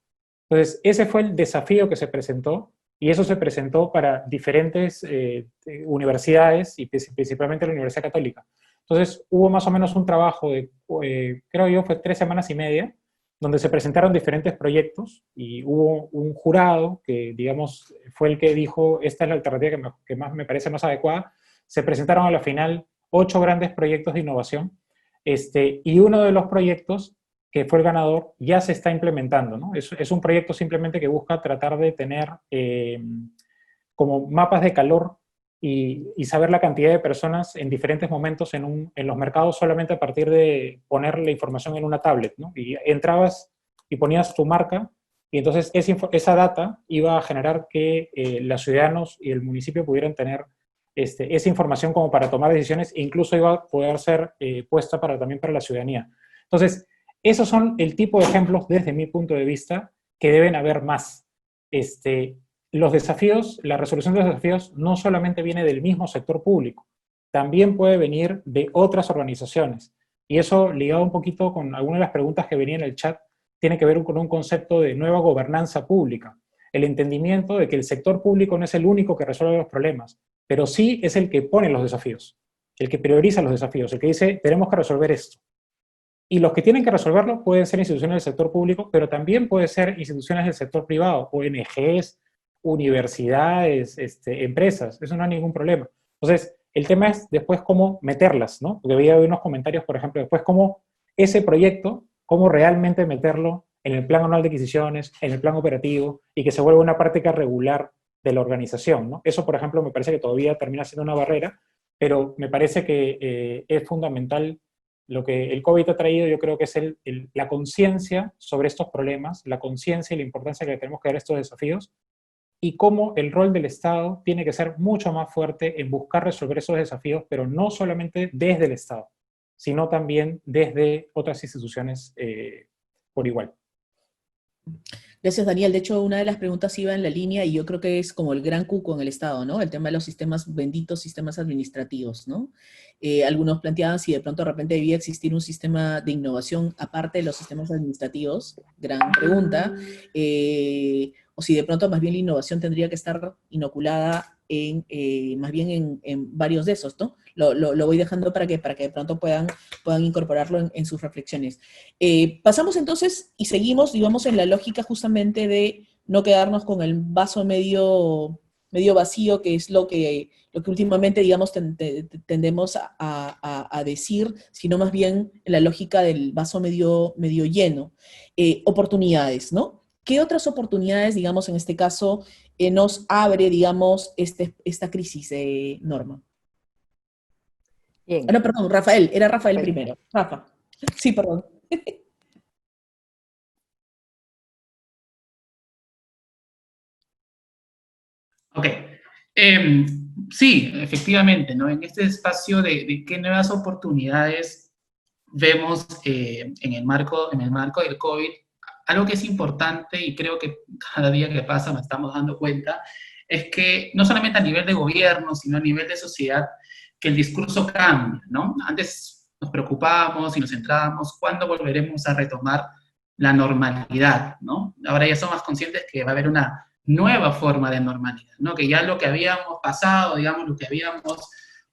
B: Entonces, ese fue el desafío que se presentó, y eso se presentó para diferentes universidades, y principalmente la Universidad Católica. Entonces, hubo más o menos un trabajo de, creo yo, fue 3 semanas y media, donde se presentaron diferentes proyectos, y hubo un jurado que, digamos, fue el que dijo, esta es la alternativa que más me parece más adecuada. Se presentaron a la final 8 grandes proyectos de innovación, y uno de los proyectos que fue el ganador, ya se está implementando, ¿no? Es un proyecto simplemente que busca tratar de tener como mapas de calor y saber la cantidad de personas en diferentes momentos en los mercados solamente a partir de poner la información en una tablet, ¿no? Y entrabas y ponías tu marca, y entonces esa data iba a generar que los ciudadanos y el municipio pudieran tener esa información como para tomar decisiones, e incluso iba a poder ser puesta también para la ciudadanía. Entonces, esos son el tipo de ejemplos, desde mi punto de vista, que deben haber más. Los desafíos, la resolución de los desafíos no solamente viene del mismo sector público, también puede venir de otras organizaciones. Y eso, ligado un poquito con algunas de las preguntas que venían en el chat, tiene que ver con un concepto de nueva gobernanza pública. El entendimiento de que el sector público no es el único que resuelve los problemas, pero sí es el que pone los desafíos, el que prioriza los desafíos, el que dice, tenemos que resolver esto. Y los que tienen que resolverlo pueden ser instituciones del sector público, pero también pueden ser instituciones del sector privado, ONGs, universidades, empresas. Eso no hay ningún problema. Entonces, el tema es después cómo meterlas, ¿no? Porque había unos comentarios, por ejemplo, después cómo ese proyecto, cómo realmente meterlo en el plan anual de adquisiciones, en el plan operativo, y que se vuelva una práctica regular de la organización, ¿no? Eso, por ejemplo, me parece que todavía termina siendo una barrera, pero me parece que es fundamental. Lo que el COVID ha traído, yo creo que es la conciencia sobre estos problemas, la conciencia y la importancia que le tenemos que dar a estos desafíos, y cómo el rol del Estado tiene que ser mucho más fuerte en buscar resolver esos desafíos, pero no solamente desde el Estado, sino también desde otras instituciones por igual.
A: Gracias, Daniel. De hecho, una de las preguntas iba en la línea y yo creo que es como el gran cuco en el Estado, ¿no? El tema de los sistemas, benditos sistemas administrativos, ¿no? Algunos planteaban si de pronto de repente debía existir un sistema de innovación aparte de los sistemas administrativos, gran pregunta, o si de pronto más bien la innovación tendría que estar inoculada más bien en varios de esos, ¿no? Lo voy dejando para que de pronto puedan incorporarlo en sus reflexiones. Pasamos entonces y seguimos, digamos, en la lógica justamente de no quedarnos con el vaso medio vacío, que es lo que últimamente, digamos, tendemos a decir, sino más bien en la lógica del vaso medio lleno. Oportunidades, ¿no? ¿Qué otras oportunidades, digamos, en este caso, nos abre, digamos, esta crisis, Norma?
C: Bien.
A: No, perdón, Rafael, era Rafael primero. Rafa. Sí, perdón.
D: Ok. Sí, efectivamente, ¿no? En este espacio de qué nuevas oportunidades vemos en el marco del COVID, algo que es importante y creo que cada día que pasa nos estamos dando cuenta, es que no solamente a nivel de gobierno, sino a nivel de sociedad, que el discurso cambia, ¿no? Antes nos preocupábamos y nos centrábamos cuándo volveremos a retomar la normalidad, ¿no? Ahora ya somos conscientes que va a haber una nueva forma de normalidad, ¿no? Que ya lo que habíamos pasado, digamos, lo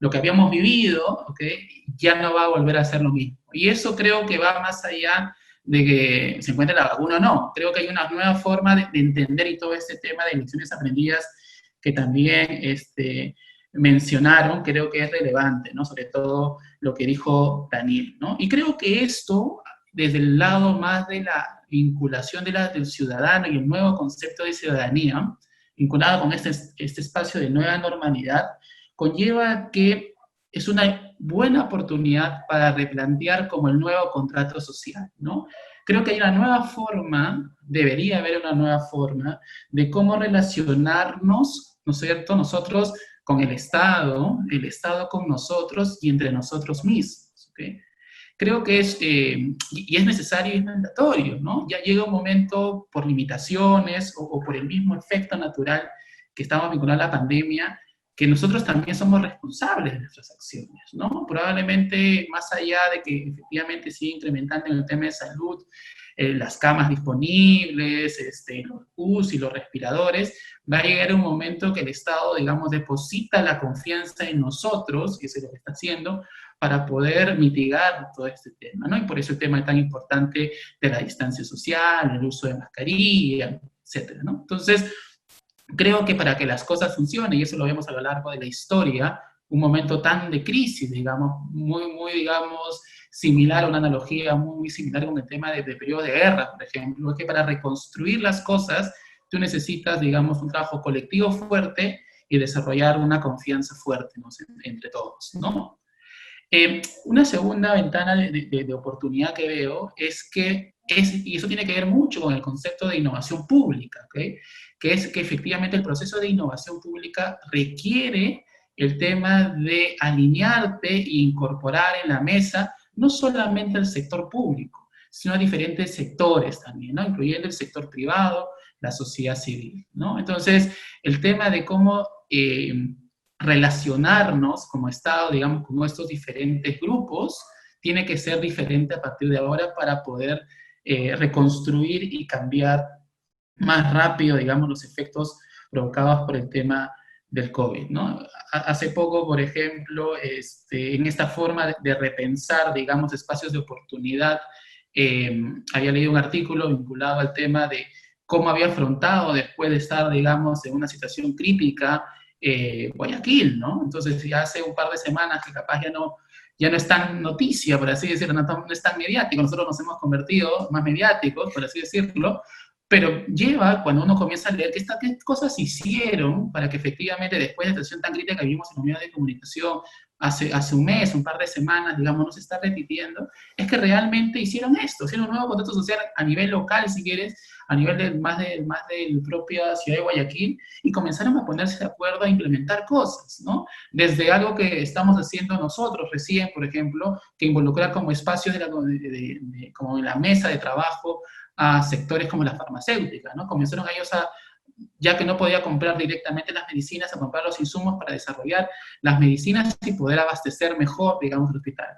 D: que habíamos vivido, ¿okay? Ya no va a volver a ser lo mismo. Y eso creo que va más allá de que se encuentre la vacuna o no. Creo que hay una nueva forma de entender y todo este tema de lecciones aprendidas que también mencionaron, creo que es relevante, ¿no? Sobre todo lo que dijo Daniel, ¿no? Y creo que esto, desde el lado más de la vinculación del ciudadano y el nuevo concepto de ciudadanía, vinculado con este espacio de nueva normalidad, conlleva que es una buena oportunidad para replantear como el nuevo contrato social, ¿no? Creo que hay una nueva forma, debería haber una nueva forma de cómo relacionarnos, ¿no es cierto?, nosotros con el Estado con nosotros y entre nosotros mismos, ¿ok? Creo que y es necesario y es mandatorio, ¿no? Ya llega un momento por limitaciones o por el mismo efecto natural que estamos vinculados a la pandemia, que nosotros también somos responsables de nuestras acciones, ¿no? Probablemente más allá de que efectivamente siga incrementando en el tema de salud, las camas disponibles, los UCI y los respiradores, va a llegar un momento que el Estado, digamos, deposita la confianza en nosotros, y eso es lo que está haciendo, para poder mitigar todo este tema, ¿no? Y por eso el tema es tan importante de la distancia social, el uso de mascarilla, etcétera, ¿no? Entonces, creo que para que las cosas funcionen, y eso lo vemos a lo largo de la historia, un momento tan de crisis, digamos, muy, digamos, similar, una analogía muy similar con el tema de periodo de guerra, por ejemplo, es que para reconstruir las cosas, tú necesitas, digamos, un trabajo colectivo fuerte y desarrollar una confianza fuerte, ¿no? Entre todos, ¿no? Una segunda ventana de oportunidad que veo es que y eso tiene que ver mucho con el concepto de innovación pública, ¿okay? Que es que efectivamente el proceso de innovación pública requiere el tema de alinearte e incorporar en la mesa no solamente al sector público, sino a diferentes sectores también, ¿no? Incluyendo el sector privado, la sociedad civil, ¿no? Entonces, el tema de cómo relacionarnos como Estado, digamos, con estos diferentes grupos, tiene que ser diferente a partir de ahora para poder reconstruir y cambiar más rápido, digamos, los efectos provocados por el tema del COVID, ¿no? Hace poco, por ejemplo, en esta forma de repensar, digamos, espacios de oportunidad, había leído un artículo vinculado al tema de cómo había afrontado después de estar, digamos, en una situación crítica Guayaquil, ¿no? Entonces, ya hace un par de semanas que capaz ya no es tan noticia, por así decirlo, no es tan mediático, nosotros nos hemos convertido más mediáticos, por así decirlo, pero lleva, cuando uno comienza a leer qué cosas hicieron para que efectivamente después de la situación tan crítica que vimos en los medios de comunicación hace un mes, un par de semanas, digamos, no se está repitiendo, es que realmente hicieron esto, hicieron un nuevo contrato social a nivel local, si quieres, a nivel más del propia ciudad de Guayaquil, y comenzaron a ponerse de acuerdo a implementar cosas, ¿no? Desde algo que estamos haciendo nosotros recién, por ejemplo, que involucra como espacios como en la mesa de trabajo a sectores como la farmacéutica, ¿no? Comenzaron ellos ya que no podía comprar directamente las medicinas, a comprar los insumos para desarrollar las medicinas y poder abastecer mejor, digamos, el hospital.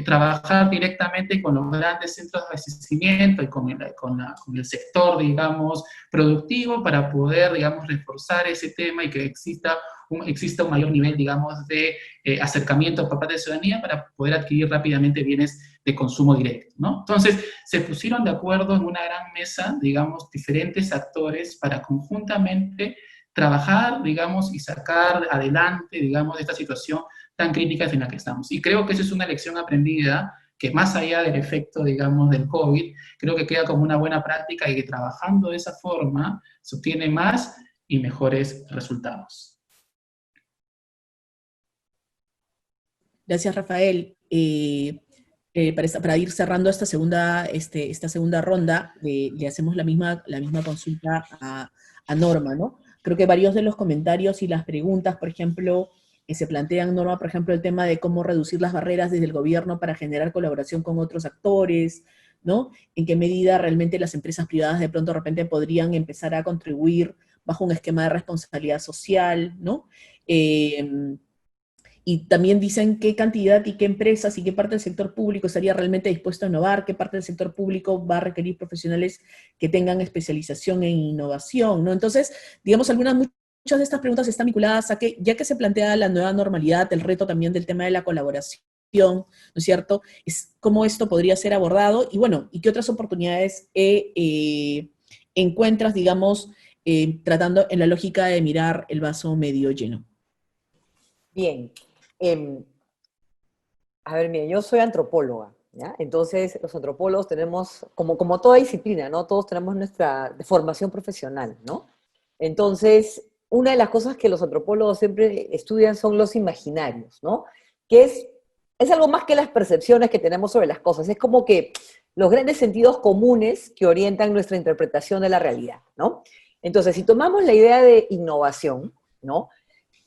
D: Trabajar directamente con los grandes centros de abastecimiento y con el sector, digamos, productivo para poder, digamos, reforzar ese tema y que exista un mayor nivel, digamos, de acercamiento por parte de la ciudadanía para poder adquirir rápidamente bienes de consumo directo, ¿no? Entonces, se pusieron de acuerdo en una gran mesa, digamos, diferentes actores para conjuntamente trabajar, digamos, y sacar adelante, digamos, de esta situación tan crítica en la que estamos. Y creo que esa es una lección aprendida que más allá del efecto, digamos, del COVID, creo que queda como una buena práctica y que trabajando de esa forma se obtiene más y mejores resultados.
A: Gracias, Rafael. Para ir cerrando esta segunda ronda, le hacemos la misma consulta a Norma, ¿no? Creo que varios de los comentarios y las preguntas, por ejemplo, se plantean, Norma, por ejemplo, el tema de cómo reducir las barreras desde el gobierno para generar colaboración con otros actores, ¿no? En qué medida realmente las empresas privadas de repente podrían empezar a contribuir bajo un esquema de responsabilidad social, ¿no? Y también dicen qué cantidad y qué empresas y qué parte del sector público estaría realmente dispuesto a innovar, qué parte del sector público va a requerir profesionales que tengan especialización en innovación, ¿no? Entonces, digamos, muchas de estas preguntas están vinculadas a que, ya que se plantea la nueva normalidad, el reto también del tema de la colaboración, ¿no es cierto? Es cómo esto podría ser abordado, y bueno, y qué otras oportunidades encuentras, digamos, tratando en la lógica de mirar el vaso medio lleno.
C: Bien. A ver, mira, yo soy antropóloga, ¿ya? Entonces, los antropólogos tenemos, como toda disciplina, ¿no? Todos tenemos nuestra formación profesional, ¿no? Entonces, una de las cosas que los antropólogos siempre estudian son los imaginarios, ¿no? Que es algo más que las percepciones que tenemos sobre las cosas, es como que los grandes sentidos comunes que orientan nuestra interpretación de la realidad, ¿no? Entonces, si tomamos la idea de innovación, ¿no?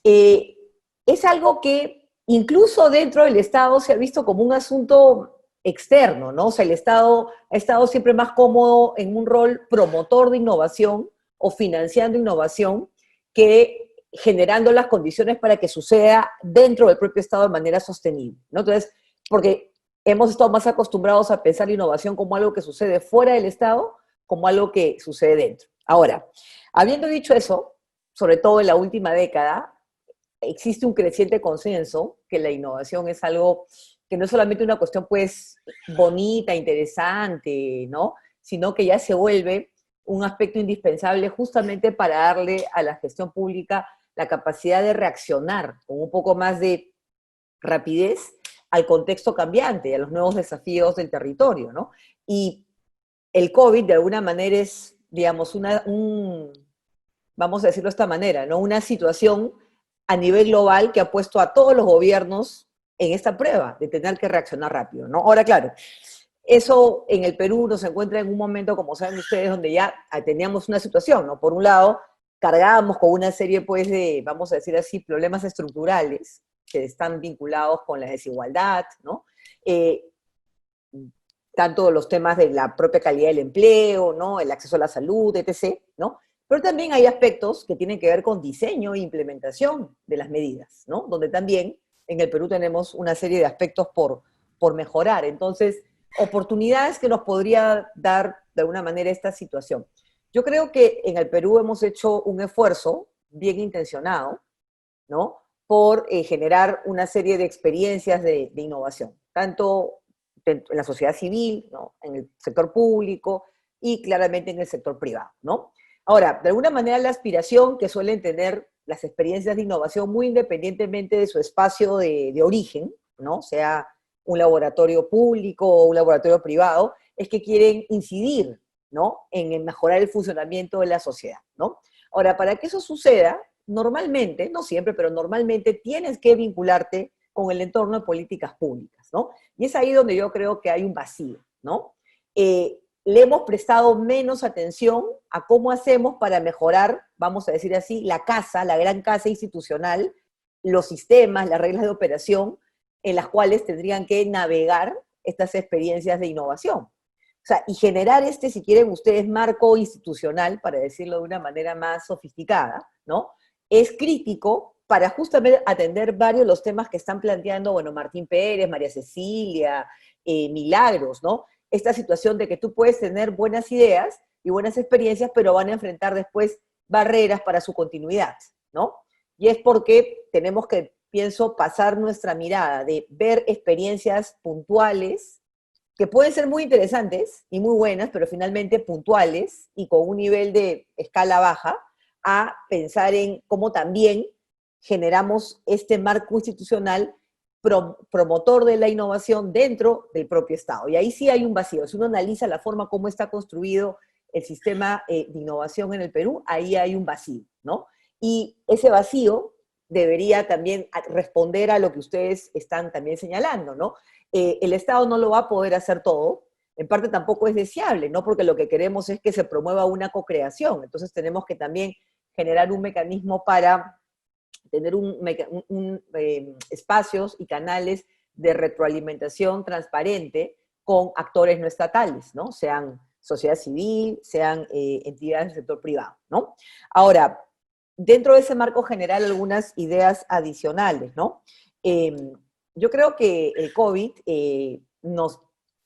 C: Es algo que incluso dentro del Estado se ha visto como un asunto externo, ¿no? O sea, el Estado ha estado siempre más cómodo en un rol promotor de innovación o financiando innovación que generando las condiciones para que suceda dentro del propio Estado de manera sostenible, ¿no? Entonces, porque hemos estado más acostumbrados a pensar la innovación como algo que sucede fuera del Estado, como algo que sucede dentro. Ahora, habiendo dicho eso, sobre todo en la última década, existe un creciente consenso que la innovación es algo que no es solamente una cuestión, pues, bonita, interesante, ¿no? Sino que ya se vuelve un aspecto indispensable justamente para darle a la gestión pública la capacidad de reaccionar con un poco más de rapidez al contexto cambiante, a los nuevos desafíos del territorio, ¿no? Y el COVID, de alguna manera, es, digamos, vamos a decirlo de esta manera, ¿no? Una situación a nivel global que ha puesto a todos los gobiernos en esta prueba de tener que reaccionar rápido, ¿no? Ahora, claro, eso en el Perú nos encuentra en un momento, como saben ustedes, donde ya teníamos una situación, ¿no? Por un lado, cargábamos con una serie, pues, de, vamos a decir así, problemas estructurales que están vinculados con la desigualdad, ¿no? Tanto los temas de la propia calidad del empleo, ¿no? El acceso a la salud, etc., ¿no? Pero también hay aspectos que tienen que ver con diseño e implementación de las medidas, ¿no? Donde también en el Perú tenemos una serie de aspectos por mejorar. Entonces, oportunidades que nos podría dar de alguna manera esta situación. Yo creo que en el Perú hemos hecho un esfuerzo bien intencionado, ¿no? Por generar una serie de experiencias de innovación, tanto en la sociedad civil, ¿no? En el sector público y claramente en el sector privado, ¿no? Ahora, de alguna manera la aspiración que suelen tener las experiencias de innovación, muy independientemente de su espacio de origen, ¿no? Sea un laboratorio público o un laboratorio privado, es que quieren incidir, ¿no? En mejorar el funcionamiento de la sociedad, ¿no? Ahora, para que eso suceda, normalmente, no siempre, pero normalmente tienes que vincularte con el entorno de políticas públicas, ¿no? Y es ahí donde yo creo que hay un vacío, ¿no? le hemos prestado menos atención a cómo hacemos para mejorar, vamos a decir así, la casa, la gran casa institucional, los sistemas, las reglas de operación en las cuales tendrían que navegar estas experiencias de innovación. O sea, y generar si quieren ustedes, marco institucional, para decirlo de una manera más sofisticada, ¿no? Es crítico para justamente atender varios de los temas que están planteando, bueno, Martín Pérez, María Cecilia, Milagros, ¿no? Esta situación de que tú puedes tener buenas ideas y buenas experiencias, pero van a enfrentar después barreras para su continuidad, ¿no? Y es porque tenemos que, pienso, pasar nuestra mirada de ver experiencias puntuales, que pueden ser muy interesantes y muy buenas, pero finalmente puntuales y con un nivel de escala baja, a pensar en cómo también generamos este marco institucional promotor de la innovación dentro del propio Estado. Y ahí sí hay un vacío. Si uno analiza la forma como está construido el sistema de innovación en el Perú, ahí hay un vacío, ¿no? Y ese vacío debería también responder a lo que ustedes están también señalando, ¿no? El Estado no lo va a poder hacer todo, en parte tampoco es deseable, ¿no? Porque lo que queremos es que se promueva una co-creación, entonces tenemos que también generar un mecanismo para tener espacios y canales de retroalimentación transparente con actores no estatales, ¿no? Sean sociedad civil, sean entidades del sector privado, ¿no? Ahora, dentro de ese marco general, algunas ideas adicionales, ¿no? Yo creo que el COVID nos,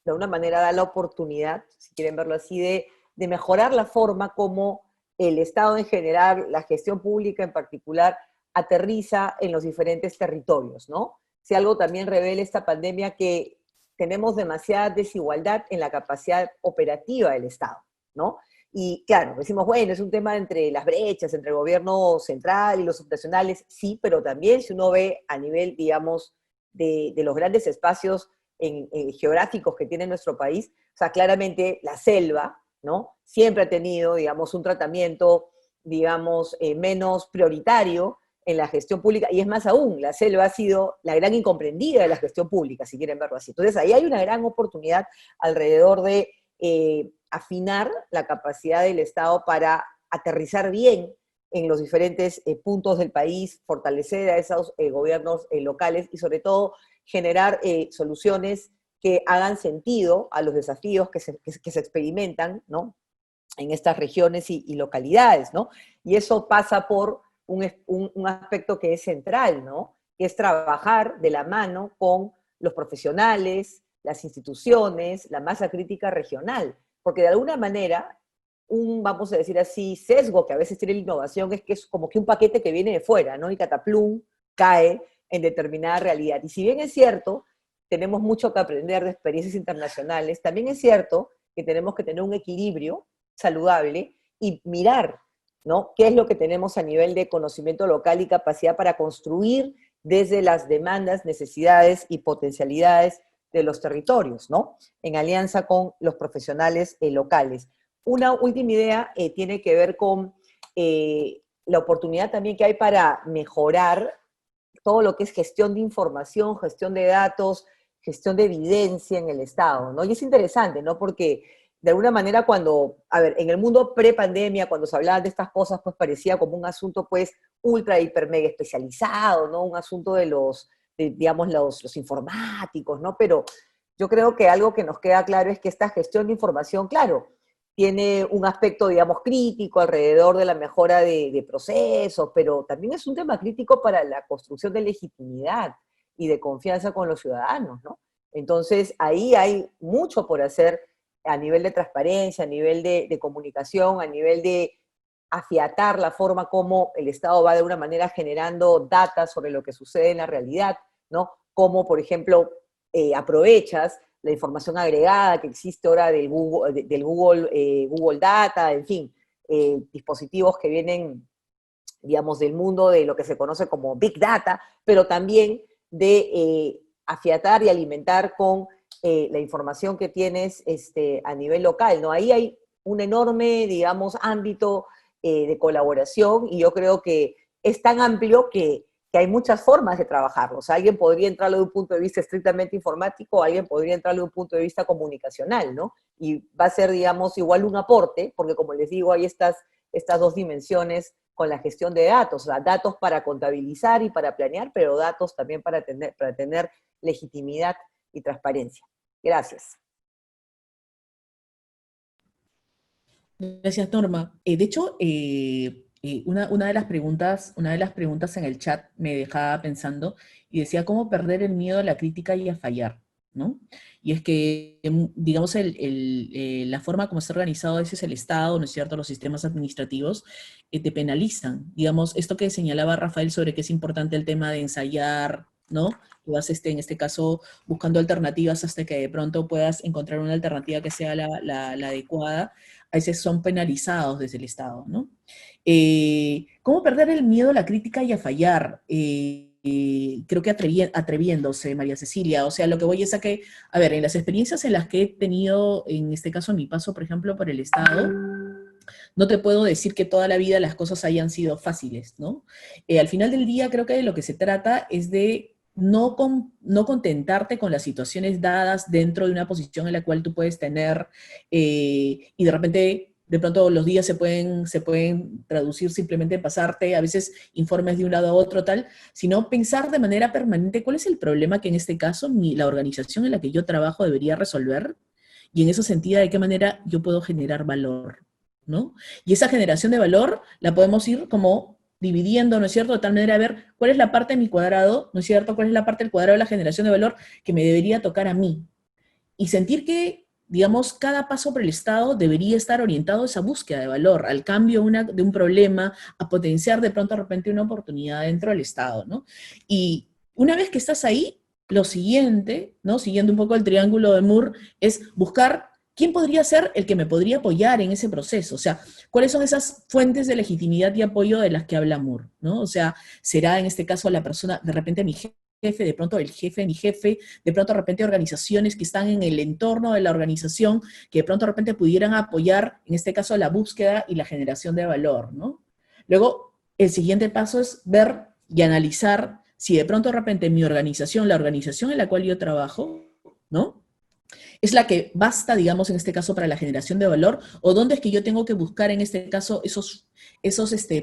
C: de alguna manera, da la oportunidad, si quieren verlo así, de mejorar la forma como el Estado en general, la gestión pública en particular, aterriza en los diferentes territorios, ¿no? Si algo también revela esta pandemia, que tenemos demasiada desigualdad en la capacidad operativa del Estado, ¿no? Y claro, decimos, bueno, es un tema entre las brechas, entre el gobierno central y los subnacionales, sí, pero también si uno ve a nivel, digamos, de los grandes espacios geográficos que tiene nuestro país, o sea, claramente la selva, ¿no? Siempre ha tenido, digamos, un tratamiento, digamos, menos prioritario en la gestión pública, y es más aún, la selva ha sido la gran incomprendida de la gestión pública, si quieren verlo así. Entonces, ahí hay una gran oportunidad alrededor de afinar la capacidad del Estado para aterrizar bien en los diferentes puntos del país, fortalecer a esos gobiernos locales y sobre todo generar soluciones que hagan sentido a los desafíos que se experimentan, ¿no? En estas regiones y localidades, ¿no? Y eso pasa por un aspecto que es central, ¿no? Que es trabajar de la mano con los profesionales, las instituciones, la masa crítica regional, porque de alguna manera vamos a decir así, sesgo que a veces tiene la innovación es que es como que un paquete que viene de fuera, ¿no? Y cataplum, cae en determinada realidad. Y si bien es cierto, tenemos mucho que aprender de experiencias internacionales, también es cierto que tenemos que tener un equilibrio saludable y mirar, ¿no? ¿Qué es lo que tenemos a nivel de conocimiento local y capacidad para construir desde las demandas, necesidades y potencialidades de los territorios, ¿no? En alianza con los profesionales locales. Una última idea tiene que ver con la oportunidad también que hay para mejorar todo lo que es gestión de información, gestión de datos, gestión de evidencia en el Estado, ¿no? Y es interesante, ¿no? Porque de alguna manera en el mundo pre-pandemia, cuando se hablaba de estas cosas, pues parecía como un asunto, pues, ultra, hiper, mega especializado, ¿no? Un asunto digamos, los informáticos, ¿no? Pero yo creo que algo que nos queda claro es que esta gestión de información, claro, tiene un aspecto, digamos, crítico alrededor de la mejora de procesos, pero también es un tema crítico para la construcción de legitimidad y de confianza con los ciudadanos, ¿no? Entonces, ahí hay mucho por hacer a nivel de transparencia, a nivel de comunicación, a nivel de afiatar la forma como el Estado va de una manera generando data sobre lo que sucede en la realidad, ¿no? Como, por ejemplo, aprovechas la información agregada que existe ahora del Google Data, en fin, dispositivos que vienen, digamos, del mundo de lo que se conoce como Big Data, pero también de afiatar y alimentar con la información que tienes a nivel local, ¿no? Ahí hay un enorme, digamos, ámbito de colaboración y yo creo que es tan amplio que que hay muchas formas de trabajarlo. O sea, alguien podría entrarlo de un punto de vista estrictamente informático, alguien podría entrarlo de un punto de vista comunicacional, ¿no? Y va a ser, digamos, igual un aporte, porque como les digo, hay estas dos dimensiones con la gestión de datos, o sea, datos para contabilizar y para planear, pero datos también para tener legitimidad y transparencia. Gracias.
A: Gracias, Norma. De hecho, una de las preguntas en el chat me dejaba pensando y decía, ¿cómo perder el miedo a la crítica y a fallar? ¿No? Y es que, digamos, la forma como está organizado a veces el Estado, ¿no es cierto?, los sistemas administrativos, te penalizan. Digamos, esto que señalaba Rafael sobre que es importante el tema de ensayar, ¿no? Y vas, en este caso, buscando alternativas hasta que de pronto puedas encontrar una alternativa que sea la adecuada, a veces son penalizados desde el Estado, ¿no? ¿Cómo perder el miedo a la crítica y a fallar? Creo que atreviéndose, María Cecilia. O sea, lo que voy es a que, a ver, en las experiencias en las que he tenido, en este caso mi paso, por ejemplo, por el Estado, no te puedo decir que toda la vida las cosas hayan sido fáciles, ¿no? Al final del día creo que de lo que se trata es de no contentarte con las situaciones dadas dentro de una posición en la cual tú puedes tener y de pronto los días se pueden traducir simplemente en pasarte a veces informes de un lado a otro tal, sino pensar de manera permanente cuál es el problema que en este caso la organización en la que yo trabajo debería resolver y en ese sentido de qué manera yo puedo generar valor, ¿no? Y esa generación de valor la podemos ir como dividiendo, ¿no es cierto?, de tal manera a ver cuál es la parte de mi cuadrado, ¿no es cierto?, cuál es la parte del cuadrado de la generación de valor que me debería tocar a mí. Y sentir que, digamos, cada paso por el Estado debería estar orientado a esa búsqueda de valor, al cambio de un problema, a potenciar de pronto de repente una oportunidad dentro del Estado, ¿no? Y una vez que estás ahí, lo siguiente, ¿no?, siguiendo un poco el triángulo de Moore, es buscar quién podría ser el que me podría apoyar en ese proceso. O sea, ¿cuáles son esas fuentes de legitimidad y apoyo de las que habla Moore, ¿no? O sea, será en este caso la persona, de repente mi jefe, de pronto el jefe de mi jefe, de pronto de repente organizaciones que están en el entorno de la organización, que de pronto de repente pudieran apoyar, en este caso, la búsqueda y la generación de valor, ¿no? Luego, el siguiente paso es ver y analizar si de pronto de repente mi organización, la organización en la cual yo trabajo, ¿no?, es la que basta, digamos, en este caso para la generación de valor, o dónde es que yo tengo que buscar en este caso esos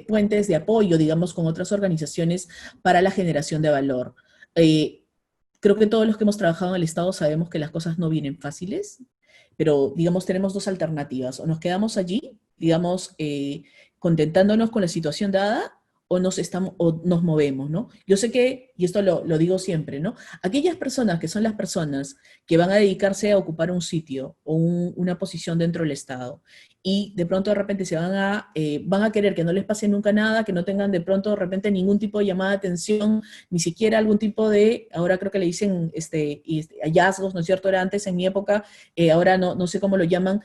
A: puentes de apoyo, digamos, con otras organizaciones para la generación de valor. Creo que todos los que hemos trabajado en el Estado sabemos que las cosas no vienen fáciles, pero, digamos, tenemos dos alternativas. O nos quedamos allí, digamos, contentándonos con la situación dada, o nos movemos, ¿no? Yo sé que, y esto lo digo siempre, ¿no? Aquellas personas que son las personas que van a dedicarse a ocupar un sitio o una posición dentro del Estado, y de pronto de repente van a querer que no les pase nunca nada, que no tengan de pronto de repente ningún tipo de llamada de atención, ni siquiera algún tipo de, ahora creo que le dicen hallazgos, ¿no es cierto? Era antes en mi época, ahora no sé cómo lo llaman.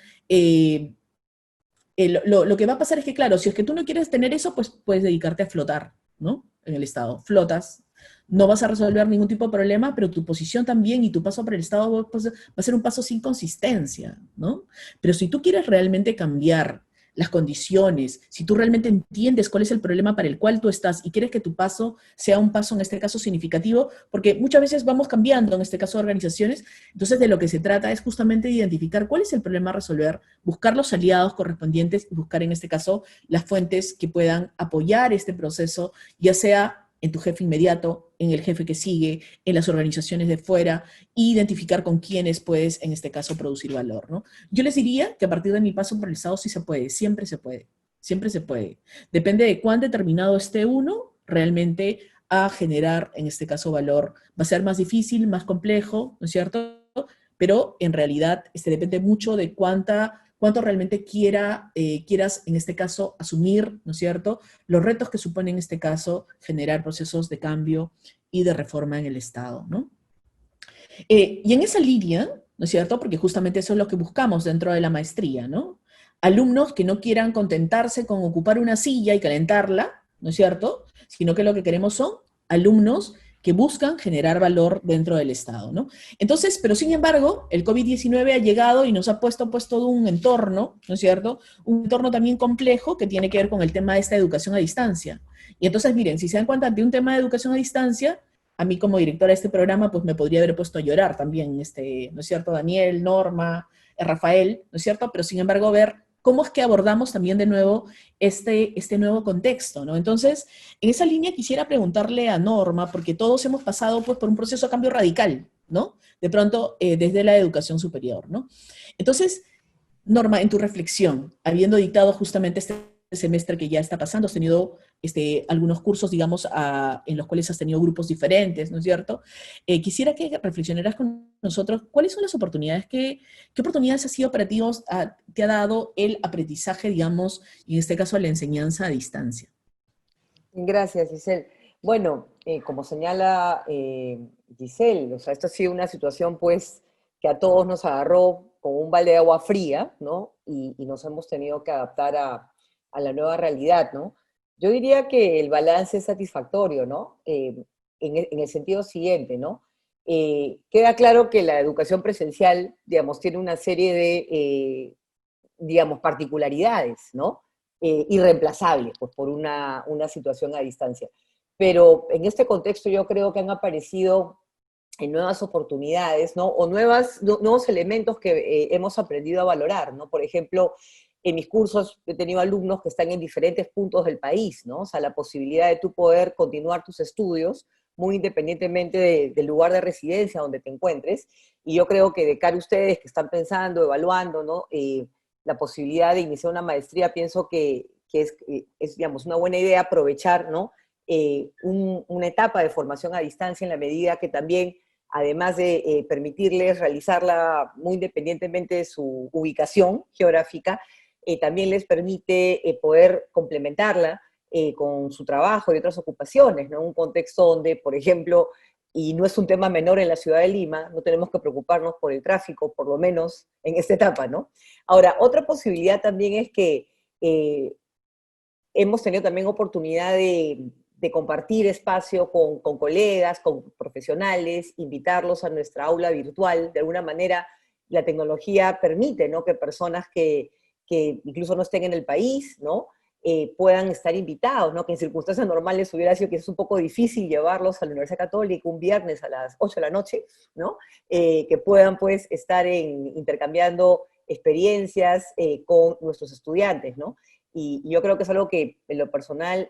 A: Lo que va a pasar es que, claro, si es que tú no quieres tener eso, pues puedes dedicarte a flotar, ¿no? En el Estado. Flotas, no vas a resolver ningún tipo de problema, pero tu posición también y tu paso por el Estado va a ser un paso sin consistencia, ¿no? Pero si tú quieres realmente cambiar las condiciones, si tú realmente entiendes cuál es el problema para el cual tú estás y quieres que tu paso sea un paso, en este caso, significativo, porque muchas veces vamos cambiando, en este caso, de organizaciones, entonces de lo que se trata es justamente de identificar cuál es el problema a resolver, buscar los aliados correspondientes y buscar, en este caso, las fuentes que puedan apoyar este proceso, ya sea en tu jefe inmediato, en el jefe que sigue, en las organizaciones de fuera, e identificar con quiénes puedes, en este caso, producir valor, ¿no? Yo les diría que a partir de mi paso por el Estado sí se puede, siempre se puede, siempre se puede. Depende de cuán determinado esté uno realmente a generar, en este caso, valor. Va a ser más difícil, más complejo, ¿no es cierto? Pero en realidad depende mucho de cuánto realmente quieras, en este caso, asumir, ¿no es cierto?, los retos que supone, en este caso, generar procesos de cambio y de reforma en el Estado, ¿no? Y en esa línea, ¿no es cierto?, porque justamente eso es lo que buscamos dentro de la maestría, ¿no? Alumnos que no quieran contentarse con ocupar una silla y calentarla, ¿no es cierto?, sino que lo que queremos son alumnos que buscan generar valor dentro del Estado, ¿no? Entonces, pero sin embargo, el COVID-19 ha llegado y nos ha puesto pues todo un entorno, ¿no es cierto? Un entorno también complejo que tiene que ver con el tema de esta educación a distancia. Y entonces, miren, si se dan cuenta, ante un tema de educación a distancia, a mí como directora de este programa, pues me podría haber puesto a llorar también, ¿no es cierto? Daniel, Norma, Rafael, ¿no es cierto? Pero sin embargo, ver cómo es que abordamos también de nuevo este nuevo contexto, ¿no? Entonces, en esa línea quisiera preguntarle a Norma, porque todos hemos pasado pues por un proceso de cambio radical, ¿no? De pronto, desde la educación superior, ¿no? Entonces, Norma, en tu reflexión, habiendo dictado justamente este semestre que ya está pasando, has tenido algunos cursos, digamos, en los cuales has tenido grupos diferentes, ¿no es cierto? Quisiera que reflexionaras con nosotros cuáles son las oportunidades, qué oportunidades ha sido para ti, te ha dado el aprendizaje, digamos, y en este caso la enseñanza a distancia.
C: Gracias, Giselle. Bueno, como señala Giselle, o sea, esto ha sido una situación pues que a todos nos agarró con un balde de agua fría, ¿no? Y nos hemos tenido que adaptar a la nueva realidad, ¿no? Yo diría que el balance es satisfactorio, ¿no? En el sentido siguiente, ¿no? Queda claro que la educación presencial, digamos, tiene una serie de, digamos, particularidades, ¿no? Irreemplazables, pues por una situación a distancia. Pero en este contexto yo creo que han aparecido nuevas oportunidades, ¿no? O nuevos elementos que hemos aprendido a valorar, ¿no? Por ejemplo, en mis cursos he tenido alumnos que están en diferentes puntos del país, ¿no? O sea, la posibilidad de tú poder continuar tus estudios muy independientemente del lugar de residencia donde te encuentres. Y yo creo que de cara a ustedes que están pensando, evaluando, ¿no? La posibilidad de iniciar una maestría, pienso que es, digamos, una buena idea aprovechar, ¿no? Una etapa de formación a distancia en la medida que también, además de permitirles realizarla muy independientemente de su ubicación geográfica, también les permite poder complementarla con su trabajo y otras ocupaciones, ¿no? Un contexto donde, por ejemplo, y no es un tema menor en la ciudad de Lima, no tenemos que preocuparnos por el tráfico, por lo menos en esta etapa, ¿no? Ahora, otra posibilidad también es que hemos tenido también oportunidad de compartir espacio con colegas, con profesionales, invitarlos a nuestra aula virtual. De alguna manera, la tecnología permite, ¿no?, que personas que incluso no estén en el país, ¿no?, puedan estar invitados, ¿no?, que en circunstancias normales hubiera sido quizás un poco difícil llevarlos a la Universidad Católica un viernes a las 8 de la noche, ¿no?, que puedan pues estar intercambiando experiencias con nuestros estudiantes, ¿no? Y yo creo que es algo que, en lo personal,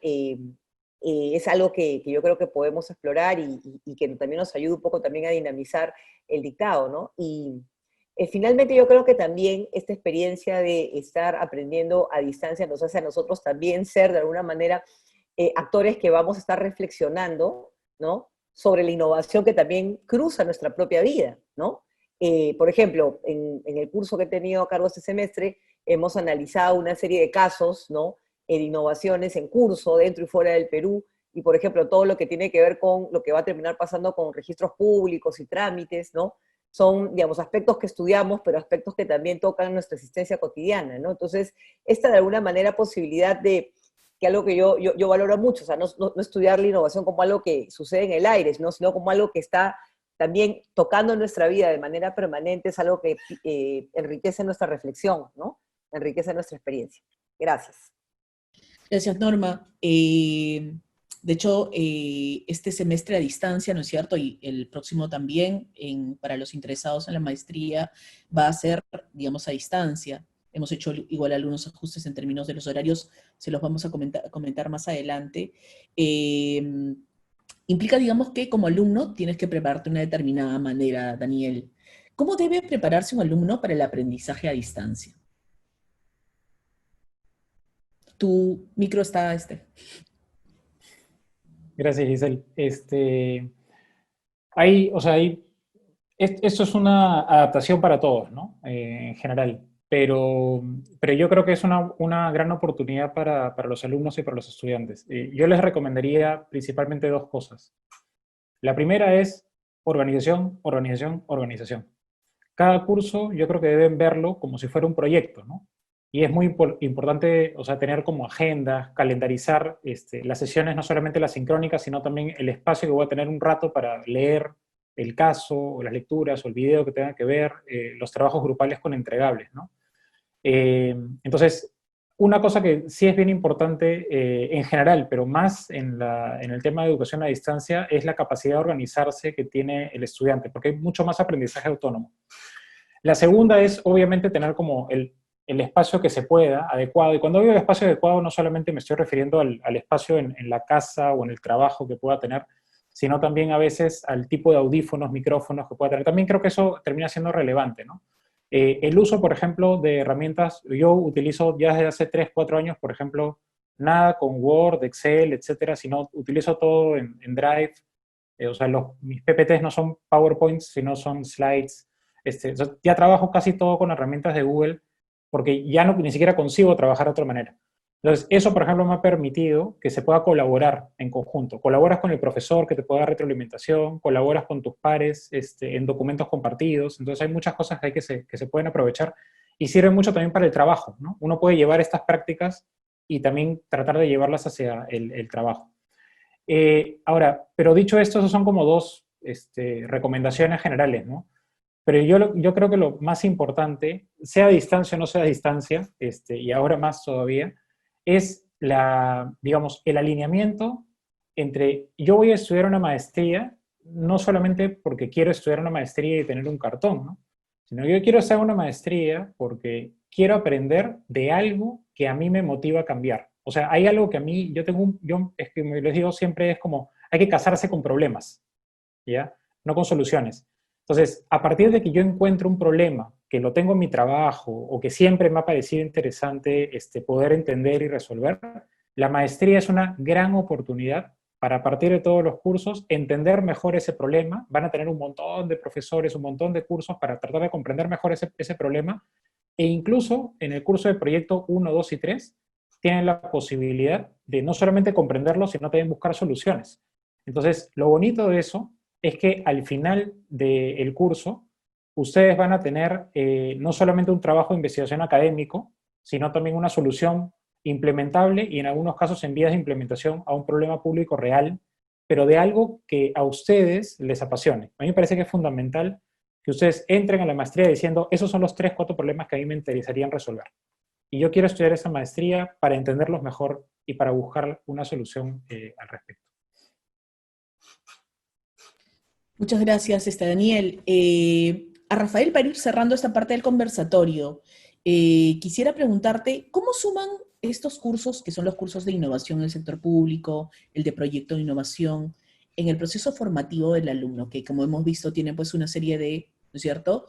C: es algo que yo creo que podemos explorar y que también nos ayuda un poco también a dinamizar el dictado, ¿no? Y finalmente yo creo que también esta experiencia de estar aprendiendo a distancia nos hace a nosotros también ser, de alguna manera, actores que vamos a estar reflexionando, ¿no?, sobre la innovación que también cruza nuestra propia vida, ¿no? Por ejemplo, en el curso que he tenido a cargo este semestre, hemos analizado una serie de casos, ¿no?, de innovaciones en curso dentro y fuera del Perú, y por ejemplo, todo lo que tiene que ver con lo que va a terminar pasando con registros públicos y trámites, ¿no? Son, digamos, aspectos que estudiamos, pero aspectos que también tocan nuestra existencia cotidiana, ¿no? Entonces, esta de alguna manera posibilidad de, que algo que yo valoro mucho, o sea, no estudiar la innovación como algo que sucede en el aire, ¿no?, sino como algo que está también tocando nuestra vida de manera permanente, es algo que enriquece nuestra reflexión, ¿no?, enriquece nuestra experiencia. Gracias.
A: Gracias, Norma. De hecho, este semestre a distancia, ¿no es cierto? Y el próximo también, para los interesados en la maestría, va a ser, digamos, a distancia. Hemos hecho igual algunos ajustes en términos de los horarios, se los vamos a comentar más adelante. Implica, digamos, que como alumno tienes que prepararte de una determinada manera, Daniel. ¿Cómo debe prepararse un alumno para el aprendizaje a distancia? Tu micro está
B: Gracias, Giselle. O sea, esto es una adaptación para todos, ¿no? En general. Pero yo creo que es una gran oportunidad para los alumnos y para los estudiantes. Yo les recomendaría principalmente dos cosas. La primera es organización, organización, organización. Cada curso yo creo que deben verlo como si fuera un proyecto, ¿no? y es muy importante, o sea, tener como agendas, calendarizar las sesiones, no solamente las sincrónicas, sino también el espacio que voy a tener un rato para leer el caso, o las lecturas, o el video que tenga que ver, los trabajos grupales con entregables, ¿no? Entonces, una cosa que sí es bien importante en general, pero más en el tema de educación a distancia, es la capacidad de organizarse que tiene el estudiante, porque hay mucho más aprendizaje autónomo. La segunda es, obviamente, tener como el espacio que se pueda, adecuado. Y cuando digo el espacio adecuado, no solamente me estoy refiriendo al espacio en la casa o en el trabajo que pueda tener, sino también a veces al tipo de audífonos, micrófonos que pueda tener. También creo que eso termina siendo relevante, ¿no? El uso, por ejemplo, de herramientas, yo utilizo ya desde hace 3, 4 años, por ejemplo, nada con Word, Excel, etcétera, sino utilizo todo en Drive. O sea, mis PPTs no son PowerPoints, sino son slides. Ya trabajo casi todo con herramientas de Google, porque ya ni siquiera consigo trabajar de otra manera. Entonces, eso, por ejemplo, me ha permitido que se pueda colaborar en conjunto. Colaboras con el profesor que te pueda dar retroalimentación, colaboras con tus pares en documentos compartidos. Entonces, hay muchas cosas que se pueden aprovechar y sirven mucho también para el trabajo, ¿no? Uno puede llevar estas prácticas y también tratar de llevarlas hacia el trabajo. Ahora, pero dicho esto, esos son como dos recomendaciones generales, ¿no? Pero yo creo que lo más importante, sea a distancia o no sea a distancia, y ahora más todavía, es digamos, el alineamiento entre yo voy a estudiar una maestría, no solamente porque quiero estudiar una maestría y tener un cartón, ¿no? Sino yo quiero hacer una maestría porque quiero aprender de algo que a mí me motiva a cambiar. O sea, hay algo que a mí, es que les digo siempre, es como, hay que casarse con problemas, ¿ya? No con soluciones. Entonces, a partir de que yo encuentro un problema, que lo tengo en mi trabajo, o que siempre me ha parecido interesante poder entender y resolver, la maestría es una gran oportunidad para, a partir de todos los cursos, entender mejor ese problema. Van a tener un montón de profesores, un montón de cursos para tratar de comprender mejor ese problema, e incluso en el curso de proyecto 1, 2 y 3, tienen la posibilidad de no solamente comprenderlo, sino también buscar soluciones. Entonces, lo bonito de eso es que al final del curso, ustedes van a tener no solamente un trabajo de investigación académico, sino también una solución implementable y en algunos casos en vías de implementación a un problema público real, pero de algo que a ustedes les apasione. A mí me parece que es fundamental que ustedes entren a la maestría diciendo, esos son los 3, 4 problemas que a mí me interesarían resolver. Y yo quiero estudiar esa maestría para entenderlos mejor y para buscar una solución al respecto.
A: Muchas gracias, Daniel. A Rafael, para ir cerrando esta parte del conversatorio, quisiera preguntarte, ¿cómo suman estos cursos, que son los cursos de innovación en el sector público, el de proyecto de innovación, en el proceso formativo del alumno, que como hemos visto tiene pues una serie de, ¿no es cierto?,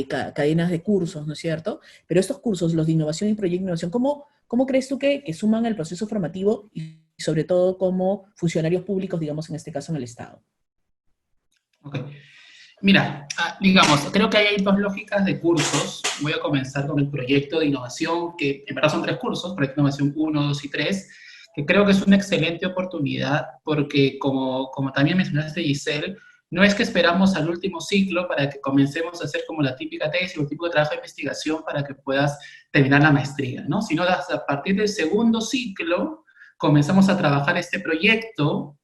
A: cadenas de cursos, ¿no es cierto? Pero estos cursos, los de innovación y proyecto de innovación, ¿cómo crees tú que suman al proceso formativo y sobre todo como funcionarios públicos, digamos en este caso en el Estado?
D: Ok. Mira, digamos, creo que hay 2 lógicas de cursos. Voy a comenzar con el proyecto de innovación, que en verdad son 3 cursos, proyecto de innovación 1, 2 y 3, que creo que es una excelente oportunidad porque, como también mencionaste, Giselle, no es que esperamos al último ciclo para que comencemos a hacer como la típica tesis o el tipo de trabajo de investigación para que puedas terminar la maestría, ¿no? Sino a partir del segundo ciclo comenzamos a trabajar este proyecto,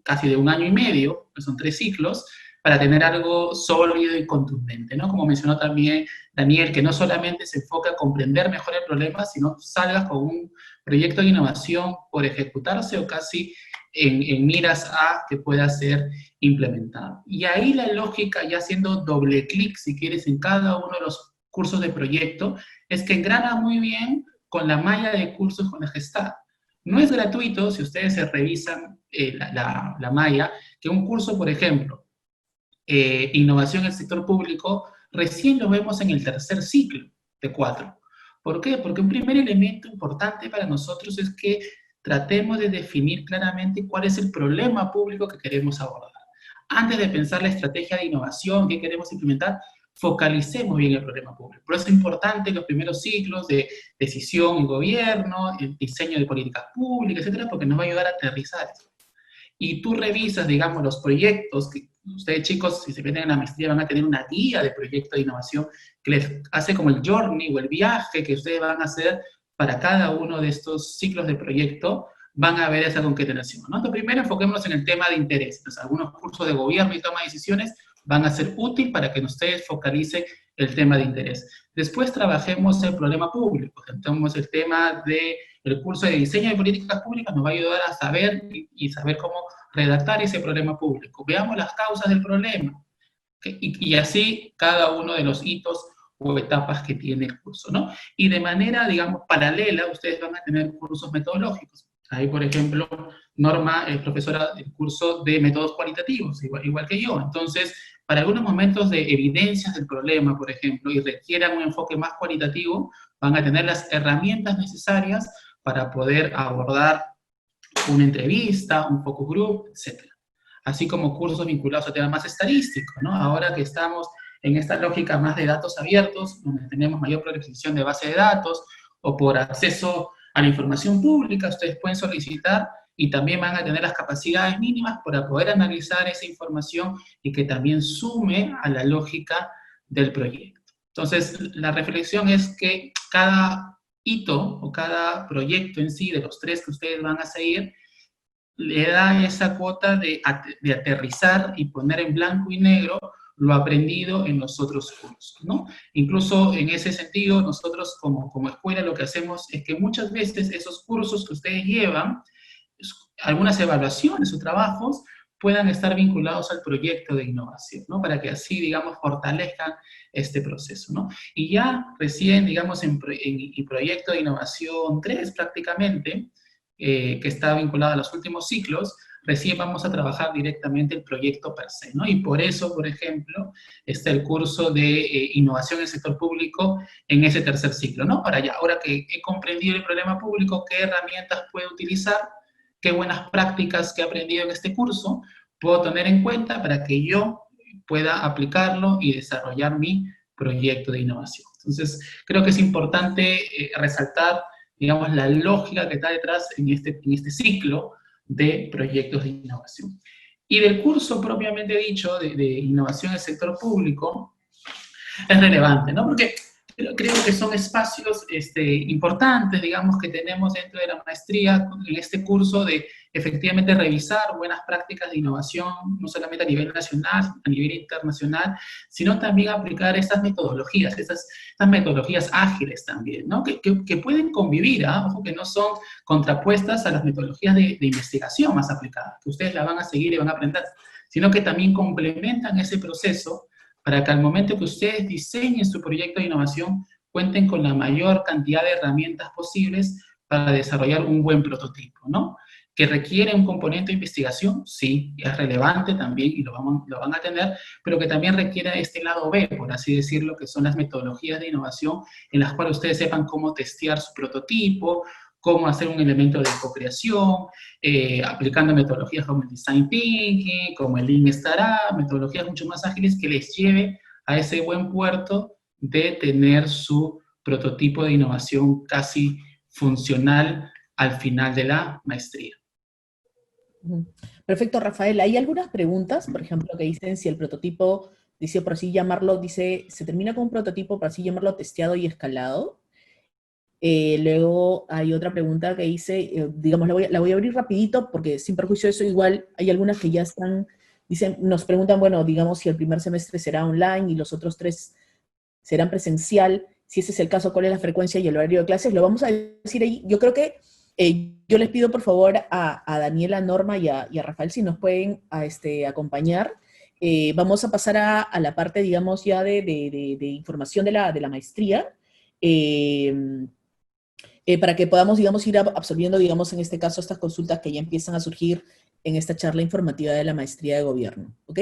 D: casi de 1 año y medio, que son 3 ciclos, para tener algo sólido y contundente, ¿no? Como mencionó también Daniel, que no solamente se enfoca a comprender mejor el problema, sino salgas con un proyecto de innovación por ejecutarse o casi en miras a que pueda ser implementado. Y ahí la lógica, ya haciendo doble clic, si quieres, en cada uno de los cursos de proyecto, es que engrana muy bien con la malla de cursos con la Gestalt. No es gratuito, si ustedes se revisan la malla, que un curso, por ejemplo, innovación en el sector público, recién lo vemos en el tercer ciclo de 4. ¿Por qué? Porque un primer elemento importante para nosotros es que tratemos de definir claramente cuál es el problema público que queremos abordar. Antes de pensar la estrategia de innovación que queremos implementar, focalicemos bien el problema público. Por eso es importante los primeros ciclos de decisión en gobierno, el diseño de políticas públicas, etcétera, porque nos va a ayudar a aterrizar eso. y tú revisas, digamos, los proyectos que ustedes, chicos, si se meten en la maestría, van a tener una guía de proyecto de innovación que les hace como el journey o el viaje que ustedes van a hacer para cada uno de estos ciclos de proyecto, van a ver esa concatenación, ¿no? Entonces, primero enfoquémonos en el tema de interés. Entonces, algunos cursos de gobierno y toma de decisiones van a ser útiles para que ustedes focalicen el tema de interés. Después trabajemos el problema público. Entonces, el tema del curso de diseño de políticas públicas nos va a ayudar a saber y saber cómo redactar ese problema público. Veamos las causas del problema. Y así cada uno de los hitos o etapas que tiene el curso, ¿no? Y de manera, digamos, paralela, ustedes van a tener cursos metodológicos. Ahí, por ejemplo, Norma es profesora del curso de métodos cualitativos, igual que yo. Entonces, para algunos momentos de evidencias del problema, por ejemplo, y requieran un enfoque más cualitativo, van a tener las herramientas necesarias para poder abordar una entrevista, un focus group, etc. Así como cursos vinculados a temas más estadísticos, ¿no? Ahora que estamos en esta lógica más de datos abiertos, donde tenemos mayor protección de base de datos, o por acceso a la información pública, ustedes pueden solicitar y también van a tener las capacidades mínimas para poder analizar esa información y que también sume a la lógica del proyecto. Entonces, la reflexión es que cada hito o cada proyecto en sí, de los 3 que ustedes van a seguir, le da esa cuota de aterrizar y poner en blanco y negro lo aprendido en los otros cursos, ¿no? Incluso en ese sentido, nosotros como escuela lo que hacemos es que muchas veces esos cursos que ustedes llevan, algunas evaluaciones o trabajos, puedan estar vinculados al proyecto de innovación, ¿no? Para que así, digamos, fortalezcan este proceso, ¿no? Y ya recién, digamos, en proyecto de innovación 3 prácticamente, que está vinculado a los últimos ciclos, recién vamos a trabajar directamente el proyecto per se, ¿no? Y por eso, por ejemplo, está el curso de innovación en el sector público en ese tercer ciclo, ¿no? Para ya, ahora que he comprendido el problema público, ¿qué herramientas puedo utilizar? ¿Qué buenas prácticas que he aprendido en este curso puedo tener en cuenta para que yo pueda aplicarlo y desarrollar mi proyecto de innovación? Entonces, creo que es importante resaltar, digamos, la lógica que está detrás en este ciclo de proyectos de innovación. Y del curso propiamente dicho de innovación en el sector público, es relevante, ¿no? Porque creo que son espacios importantes, digamos, que tenemos dentro de la maestría en este curso de efectivamente revisar buenas prácticas de innovación, no solamente a nivel nacional, a nivel internacional, sino también aplicar estas metodologías, estas metodologías ágiles también, ¿no? Que pueden convivir, ¿ah? Ojo, que no son contrapuestas a las metodologías de investigación más aplicadas, que ustedes la van a seguir y van a aprender, sino que también complementan ese proceso para que al momento que ustedes diseñen su proyecto de innovación, cuenten con la mayor cantidad de herramientas posibles para desarrollar un buen prototipo, ¿no? ¿Que requiere un componente de investigación? Sí, es relevante también y lo van a tener, pero que también requiere este lado B, por así decirlo, que son las metodologías de innovación en las cuales ustedes sepan cómo testear su prototipo, cómo hacer un elemento de co-creación, aplicando metodologías como el Design Thinking, como el Lean Startup, metodologías mucho más ágiles que les lleve a ese buen puerto de tener su prototipo de innovación casi funcional al final de la maestría.
A: Perfecto, Rafael. Hay algunas preguntas, por ejemplo, que dicen si el prototipo, dice por así llamarlo, dice, se termina con un prototipo, por así llamarlo, testeado y escalado. Luego hay otra pregunta que dice, digamos, la voy a abrir rapidito porque sin perjuicio de eso igual hay algunas que ya están, dicen, nos preguntan, bueno, digamos, si el primer semestre será online y los otros 3 serán presencial, si ese es el caso, cuál es la frecuencia y el horario de clases, lo vamos a decir ahí. Yo creo que yo les pido por favor a Daniela, Norma y a Rafael si nos pueden acompañar. Vamos a pasar a la parte, digamos, ya de información de la maestría. Para que podamos, digamos, ir absorbiendo, digamos, en este caso, estas consultas que ya empiezan a surgir en esta charla informativa de la maestría de gobierno, ¿ok?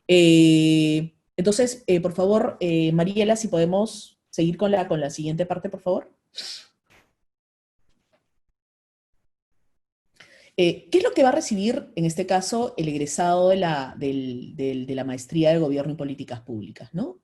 A: Entonces, por favor, Mariela, si podemos seguir con la siguiente parte, por favor. ¿Qué es lo que va a recibir, en este caso, el egresado de la maestría de gobierno y políticas públicas, ¿no?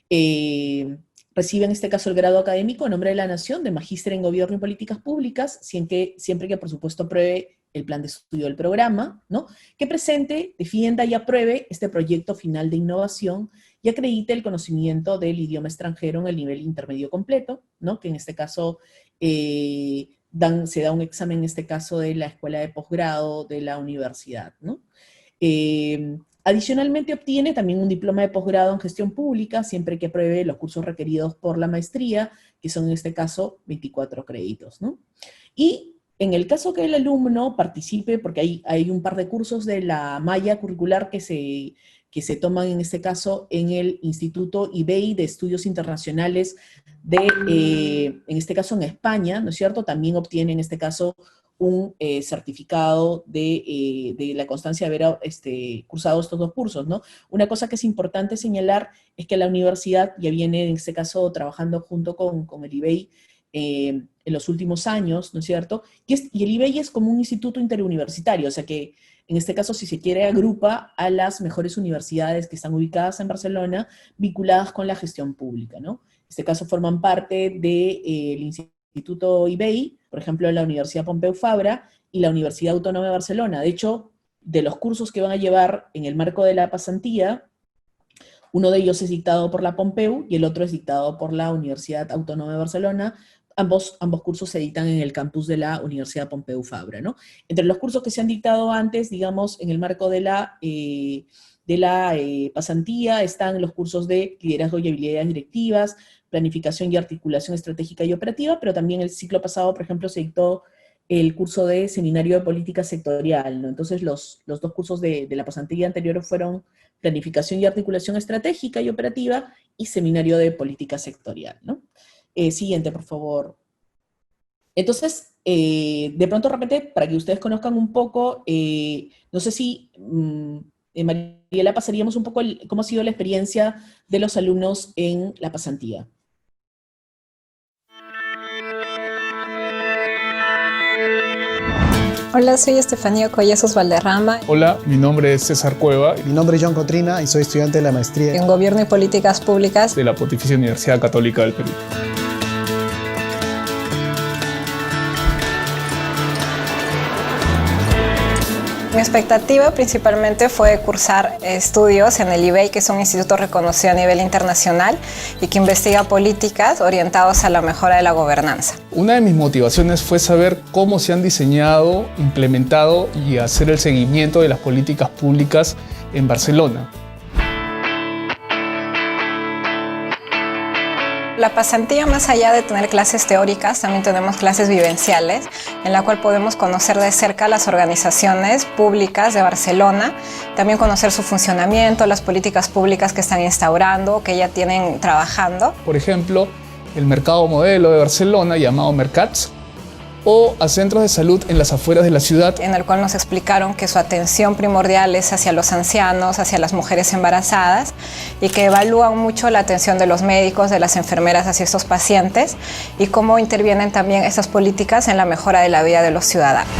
A: Recibe en este caso el grado académico en nombre de la Nación de Magíster en Gobierno y Políticas Públicas, siempre que por supuesto apruebe el plan de estudio del programa, ¿no? Que presente, defienda y apruebe este proyecto final de innovación y acredite el conocimiento del idioma extranjero en el nivel intermedio completo, ¿no? Que en este caso se da un examen, en este caso, de la escuela de posgrado de la universidad, ¿no? Adicionalmente obtiene también un diploma de posgrado en gestión pública, siempre que apruebe los cursos requeridos por la maestría, que son en este caso 24 créditos, ¿no? Y en el caso que el alumno participe, porque hay un par de cursos de la malla curricular que se toman en este caso en el Instituto IBEI de Estudios Internacionales en este caso en España, ¿no es cierto? También obtiene en este caso un certificado de la constancia de haber cursado estos dos cursos, ¿no? Una cosa que es importante señalar es que la universidad ya viene, en este caso, trabajando junto con el IBEI en los últimos años, ¿no es cierto? Y el IBEI es como un instituto interuniversitario, o sea que, en este caso, si se quiere, agrupa a las mejores universidades que están ubicadas en Barcelona, vinculadas con la gestión pública, ¿no? En este caso forman parte del Instituto IBEI, por ejemplo, la Universidad Pompeu Fabra y la Universidad Autónoma de Barcelona. De hecho, de los cursos que van a llevar en el marco de la pasantía, uno de ellos es dictado por la Pompeu y el otro es dictado por la Universidad Autónoma de Barcelona. Ambos cursos se dictan en el campus de la Universidad Pompeu Fabra, ¿no? Entre los cursos que se han dictado antes, digamos, en el marco de la pasantía, están los cursos de liderazgo y habilidades directivas, planificación y articulación estratégica y operativa, pero también el ciclo pasado, por ejemplo, se dictó el curso de seminario de política sectorial, ¿no? Entonces, los dos cursos de la pasantía anterior fueron planificación y articulación estratégica y operativa y seminario de política sectorial, ¿no? Siguiente, por favor. Entonces, de pronto, repente, para que ustedes conozcan un poco, no sé si, Mariela, pasaríamos un poco cómo ha sido la experiencia de los alumnos en la pasantía.
E: Hola, soy Estefanía Collazos Valderrama.
F: Hola, mi nombre es César Cueva.
G: Mi nombre es John Cotrina y soy estudiante de la maestría
E: en Gobierno y Políticas Públicas
F: de la Pontificia Universidad Católica del Perú.
E: Mi expectativa principalmente fue cursar estudios en el IBEI, que es un instituto reconocido a nivel internacional y que investiga políticas orientadas a la mejora de la gobernanza.
F: Una de mis motivaciones fue saber cómo se han diseñado, implementado y hacer el seguimiento de las políticas públicas en Barcelona.
E: La pasantía, más allá de tener clases teóricas, también tenemos clases vivenciales, en la cual podemos conocer de cerca las organizaciones públicas de Barcelona, también conocer su funcionamiento, las políticas públicas que están instaurando, que ya tienen trabajando.
F: Por ejemplo, el mercado modelo de Barcelona, llamado Mercats, o a centros de salud en las afueras de la ciudad,
E: en el cual nos explicaron que su atención primordial es hacia los ancianos, hacia las mujeres embarazadas, y que evalúan mucho la atención de los médicos, de las enfermeras hacia estos pacientes, y cómo intervienen también estas políticas en la mejora de la vida de los ciudadanos.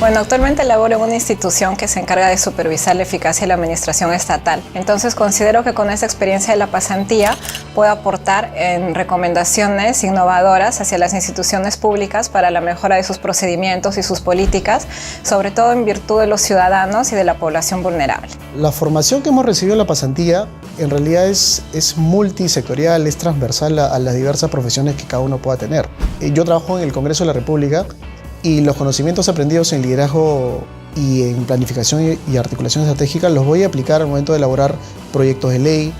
E: Bueno, actualmente laboro en una institución que se encarga de supervisar la eficacia de la administración estatal. Entonces considero que con esa experiencia de la pasantía puedo aportar en recomendaciones innovadoras hacia las instituciones públicas para la mejora de sus procedimientos y sus políticas, sobre todo en virtud de los ciudadanos y de la población vulnerable.
G: La formación que hemos recibido en la pasantía en realidad es multisectorial, es transversal a las diversas profesiones que cada uno pueda tener. Yo trabajo en el Congreso de la República y los conocimientos aprendidos en liderazgo y en planificación y articulación estratégica los voy a aplicar al momento de elaborar proyectos de ley,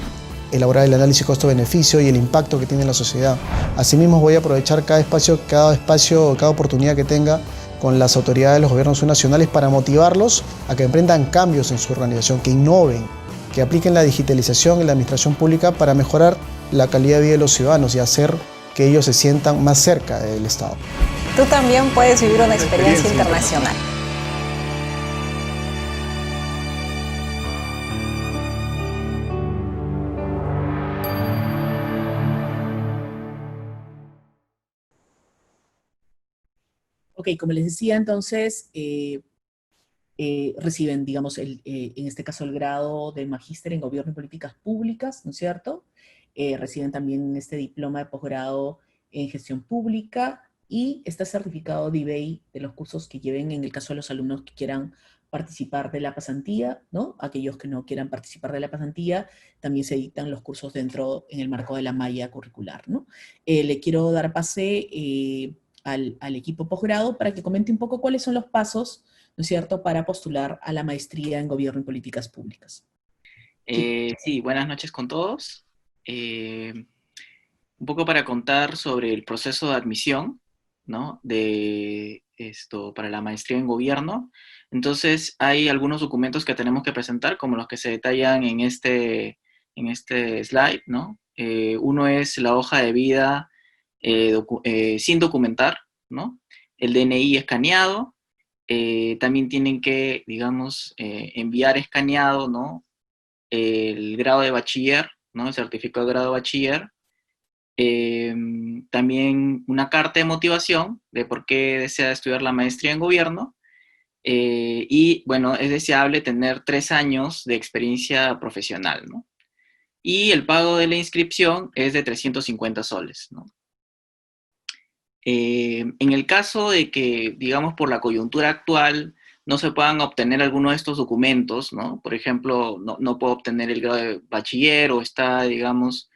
G: elaborar el análisis costo-beneficio y el impacto que tiene en la sociedad. Asimismo, voy a aprovechar cada oportunidad que tenga con las autoridades de los gobiernos nacionales para motivarlos a que emprendan cambios en su organización, que innoven, que apliquen la digitalización en la administración pública para mejorar la calidad de vida de los ciudadanos y hacer que ellos se sientan más cerca del Estado.
E: Tú también puedes vivir una experiencia internacional.
A: Ok, como les decía, entonces, reciben, digamos, en este caso el grado de magíster en Gobierno y Políticas Públicas, ¿no es cierto? Reciben también este diploma de posgrado en Gestión Pública, y está certificado de IBEI de los cursos que lleven en el caso de los alumnos que quieran participar de la pasantía, ¿no? Aquellos que no quieran participar de la pasantía, también se dictan los cursos dentro, en el marco de la malla curricular, ¿no? Le quiero dar pase al equipo posgrado para que comente un poco cuáles son los pasos, ¿no es cierto?, para postular a la maestría en Gobierno y Políticas Públicas.
H: Sí, buenas noches con todos. Un poco para contar sobre el proceso de admisión, ¿no? Para la maestría en gobierno. Entonces, hay algunos documentos que tenemos que presentar, como los que se detallan en este slide, ¿no? Uno es la hoja de vida sin documentar, ¿no? El DNI escaneado. También tienen que, digamos, enviar escaneado, ¿no? El grado de bachiller, ¿no? El certificado de grado de bachiller. También una carta de motivación de por qué desea estudiar la maestría en gobierno. Y, bueno, es deseable tener 3 años de experiencia profesional, ¿no? Y el pago de la inscripción es de 350 soles, ¿no? En el caso de que, digamos, por la coyuntura actual no se puedan obtener alguno de estos documentos, ¿no? Por ejemplo, no puedo obtener el grado de bachiller o está, digamos,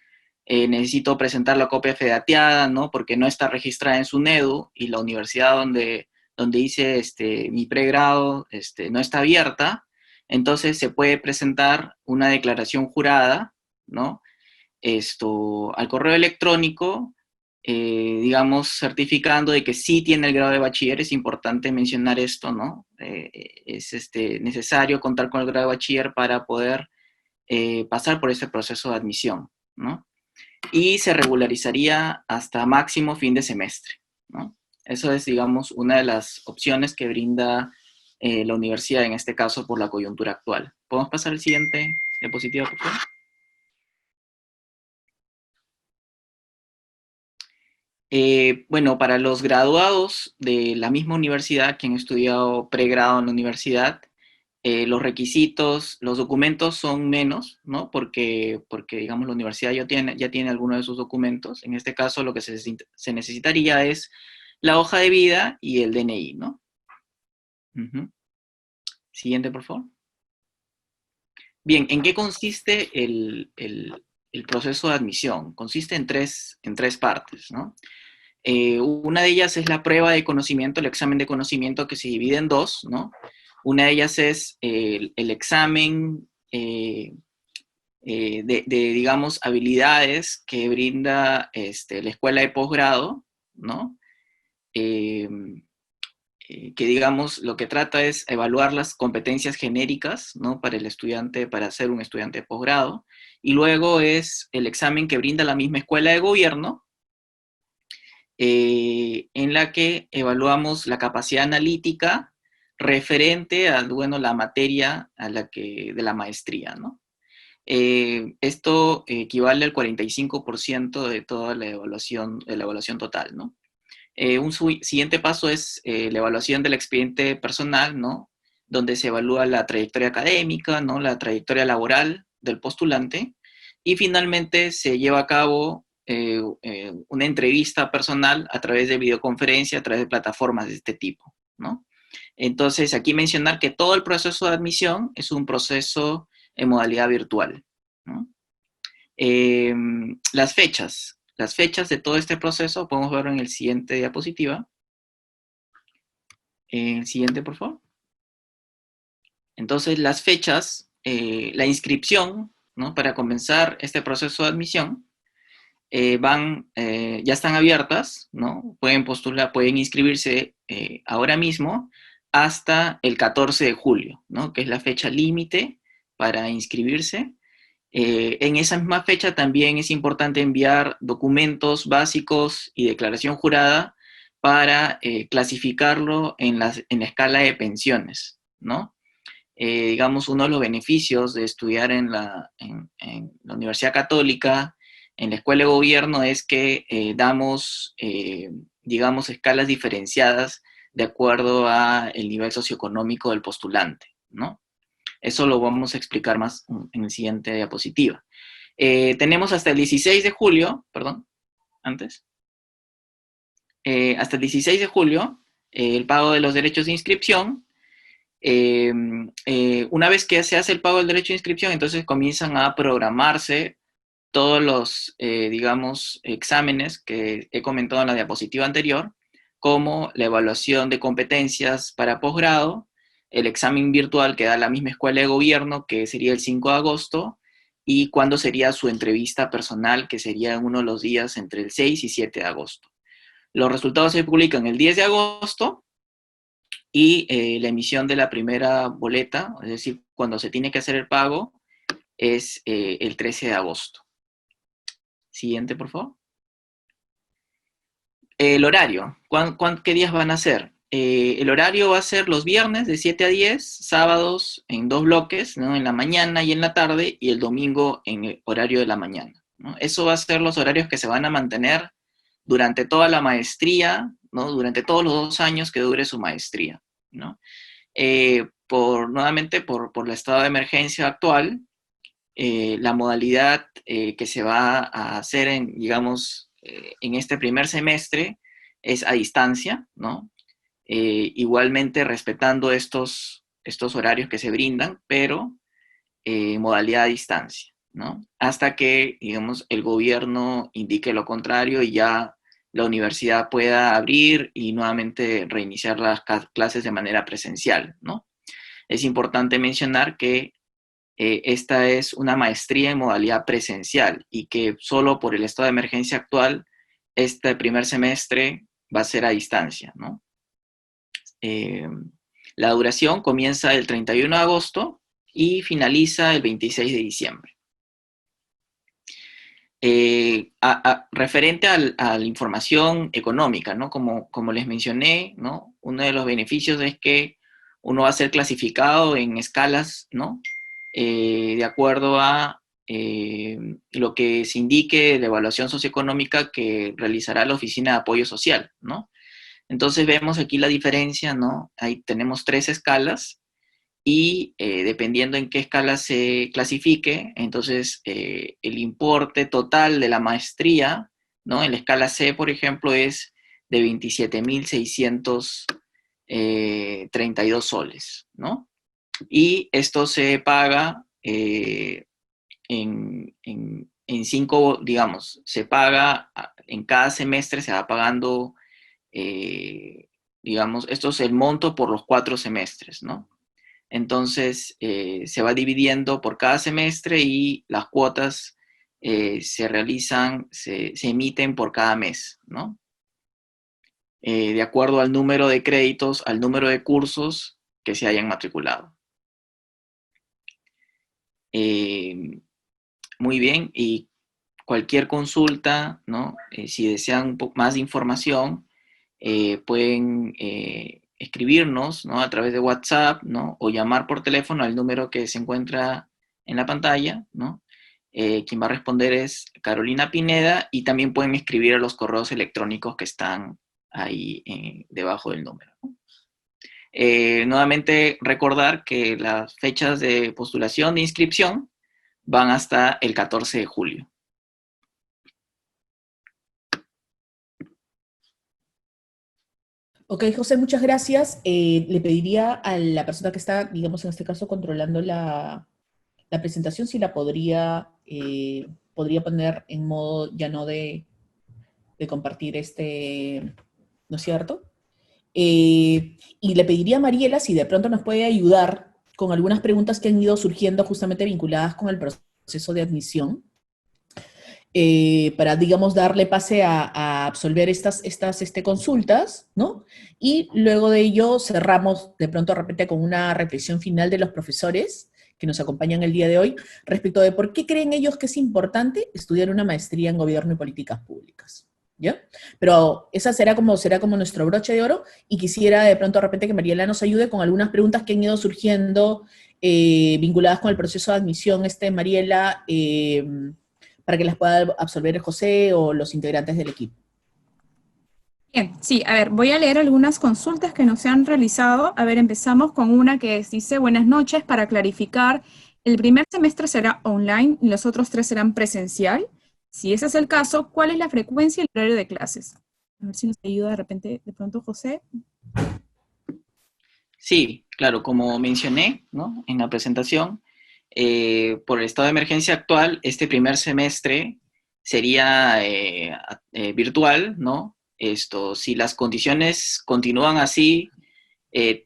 H: necesito presentar la copia fedateada, ¿no? Porque no está registrada en SUNEDU y la universidad donde hice mi pregrado no está abierta, entonces se puede presentar una declaración jurada, ¿no? Al correo electrónico, digamos, certificando de que sí tiene el grado de bachiller. Es importante mencionar esto, ¿no? Es necesario contar con el grado de bachiller para poder pasar por ese proceso de admisión, ¿no? Y se regularizaría hasta máximo fin de semestre, ¿no? Eso es, digamos, una de las opciones que brinda la universidad, en este caso, por la coyuntura actual. ¿Podemos pasar al siguiente diapositiva, por favor? Bueno, para los graduados de la misma universidad que han estudiado pregrado en la universidad, los requisitos, los documentos son menos, ¿no? Porque digamos, la universidad ya tiene algunos de sus documentos. En este caso, lo que se necesitaría es la hoja de vida y el DNI, ¿no? Siguiente, por favor. Bien, ¿en qué consiste el proceso de admisión? Consiste en tres partes, ¿no? Una de ellas es la prueba de conocimiento, el examen de conocimiento, que se divide en 2, ¿no? Una de ellas es el examen digamos, habilidades que brinda la escuela de posgrado, ¿no? Que, digamos, lo que trata es evaluar las competencias genéricas, ¿no? Para el estudiante, para ser un estudiante de posgrado. Y luego es el examen que brinda la misma escuela de gobierno, en la que evaluamos la capacidad analítica referente a, bueno, la materia de la maestría, ¿no? Esto equivale al 45% de toda la evaluación total, ¿no? Un siguiente paso es la evaluación del expediente personal, ¿no? Donde se evalúa la trayectoria académica, ¿no? La trayectoria laboral del postulante, y finalmente se lleva a cabo una entrevista personal a través de videoconferencia, a través de plataformas de este tipo, ¿no? Entonces, aquí mencionar que todo el proceso de admisión es un proceso en modalidad virtual, ¿no? Las fechas de todo este proceso podemos ver en el siguiente diapositiva. El siguiente, por favor. Entonces, las fechas, la inscripción, ¿no? Para comenzar este proceso de admisión, ya están abiertas, ¿no? Pueden postular, pueden inscribirse ahora mismo hasta el 14 de julio, ¿no? Que es la fecha límite para inscribirse. En esa misma fecha también es importante enviar documentos básicos y declaración jurada para clasificarlo en la escala de pensiones, ¿no? Digamos, uno de los beneficios de estudiar en la Universidad Católica, en la Escuela de Gobierno, es que damos, digamos, escalas diferenciadas de acuerdo al nivel socioeconómico del postulante, ¿no? Eso lo vamos a explicar más en la siguiente diapositiva. Tenemos hasta el 16 de julio, perdón, antes. hasta el 16 de julio, el pago de los derechos de inscripción. Una vez que se hace el pago del derecho de inscripción, entonces comienzan a programarse todos los, digamos, exámenes que he comentado en la diapositiva anterior, como la evaluación de competencias para posgrado, el examen virtual que da la misma escuela de gobierno, que sería el 5 de agosto, y cuándo sería su entrevista personal, que sería en uno de los días entre el 6 y 7 de agosto. Los resultados se publican el 10 de agosto, y la emisión de la primera boleta, es decir, cuando se tiene que hacer el pago, es el 13 de agosto. Siguiente, por favor. El horario. ¿Qué días van a ser? El horario va a ser los viernes de 7 a 10, sábados en 2 bloques, ¿no? En la mañana y en la tarde, y el domingo en el horario de la mañana, ¿no? Eso va a ser los horarios que se van a mantener durante toda la maestría, ¿no? Durante todos los 2 años que dure su maestría, ¿no? Nuevamente, por el estado de emergencia actual, la modalidad que se va a hacer en este primer semestre es a distancia, ¿no? Igualmente respetando estos horarios que se brindan, pero modalidad a distancia, ¿no? Hasta que, digamos, el gobierno indique lo contrario y ya la universidad pueda abrir y nuevamente reiniciar las clases de manera presencial, ¿no? Es importante mencionar que esta es una maestría en modalidad presencial y que solo por el estado de emergencia actual, este primer semestre va a ser a distancia, ¿no? La duración comienza el 31 de agosto y finaliza el 26 de diciembre. Referente a la información económica, ¿no? Como les mencioné, ¿no? Uno de los beneficios es que uno va a ser clasificado en escalas, ¿no? De acuerdo a lo que se indique de evaluación socioeconómica que realizará la Oficina de Apoyo Social, ¿no? Entonces vemos aquí la diferencia, ¿no? Ahí tenemos 3 escalas y dependiendo en qué escala se clasifique, entonces el importe total de la maestría, ¿no? En la escala C, por ejemplo, es de 27.632 soles, ¿no? Y esto se paga en 5, digamos, se paga en cada semestre, se va pagando, digamos, esto es el monto por los 4 semestres, ¿no? Entonces, se va dividiendo por cada semestre y las cuotas se emiten por cada mes, ¿no? De acuerdo al número de créditos, al número de cursos que se hayan matriculado. Muy bien, y cualquier consulta, ¿no? Si desean un poco más de información, pueden escribirnos, ¿no? A través de WhatsApp, ¿no? O llamar por teléfono al número que se encuentra en la pantalla, ¿no? Quien va a responder es Carolina Pineda, y también pueden escribir a los correos electrónicos que están ahí debajo del número, ¿no? Nuevamente recordar que las fechas de postulación de inscripción van hasta el 14 de julio.
A: Ok, José, muchas gracias. Le pediría a la persona que está, digamos, en este caso, controlando la presentación, si la podría poner en modo ya no de compartir ¿no es cierto? Y le pediría a Mariela si de pronto nos puede ayudar con algunas preguntas que han ido surgiendo justamente vinculadas con el proceso de admisión, para, digamos, darle pase a absolver estas consultas, ¿no? Y luego de ello cerramos de pronto de repente con una reflexión final de los profesores que nos acompañan el día de hoy respecto de por qué creen ellos que es importante estudiar una maestría en gobierno y políticas públicas, ¿ya? Pero esa será como nuestro broche de oro, y quisiera de pronto de repente que Mariela nos ayude con algunas preguntas que han ido surgiendo vinculadas con el proceso de admisión, Mariela, para que las pueda absolver José o los integrantes del equipo.
I: Bien, sí, a ver, voy a leer algunas consultas que nos se han realizado. A ver, empezamos con una que dice: buenas noches, para clarificar, ¿el primer semestre será online y los otros 3 serán presencial? Si ese es el caso, ¿cuál es la frecuencia y el horario de clases? A ver si nos ayuda de repente, de pronto, José.
H: Sí, claro, como mencioné, ¿no?, en la presentación, por el estado de emergencia actual, este primer semestre sería virtual, ¿no? Si las condiciones continúan así,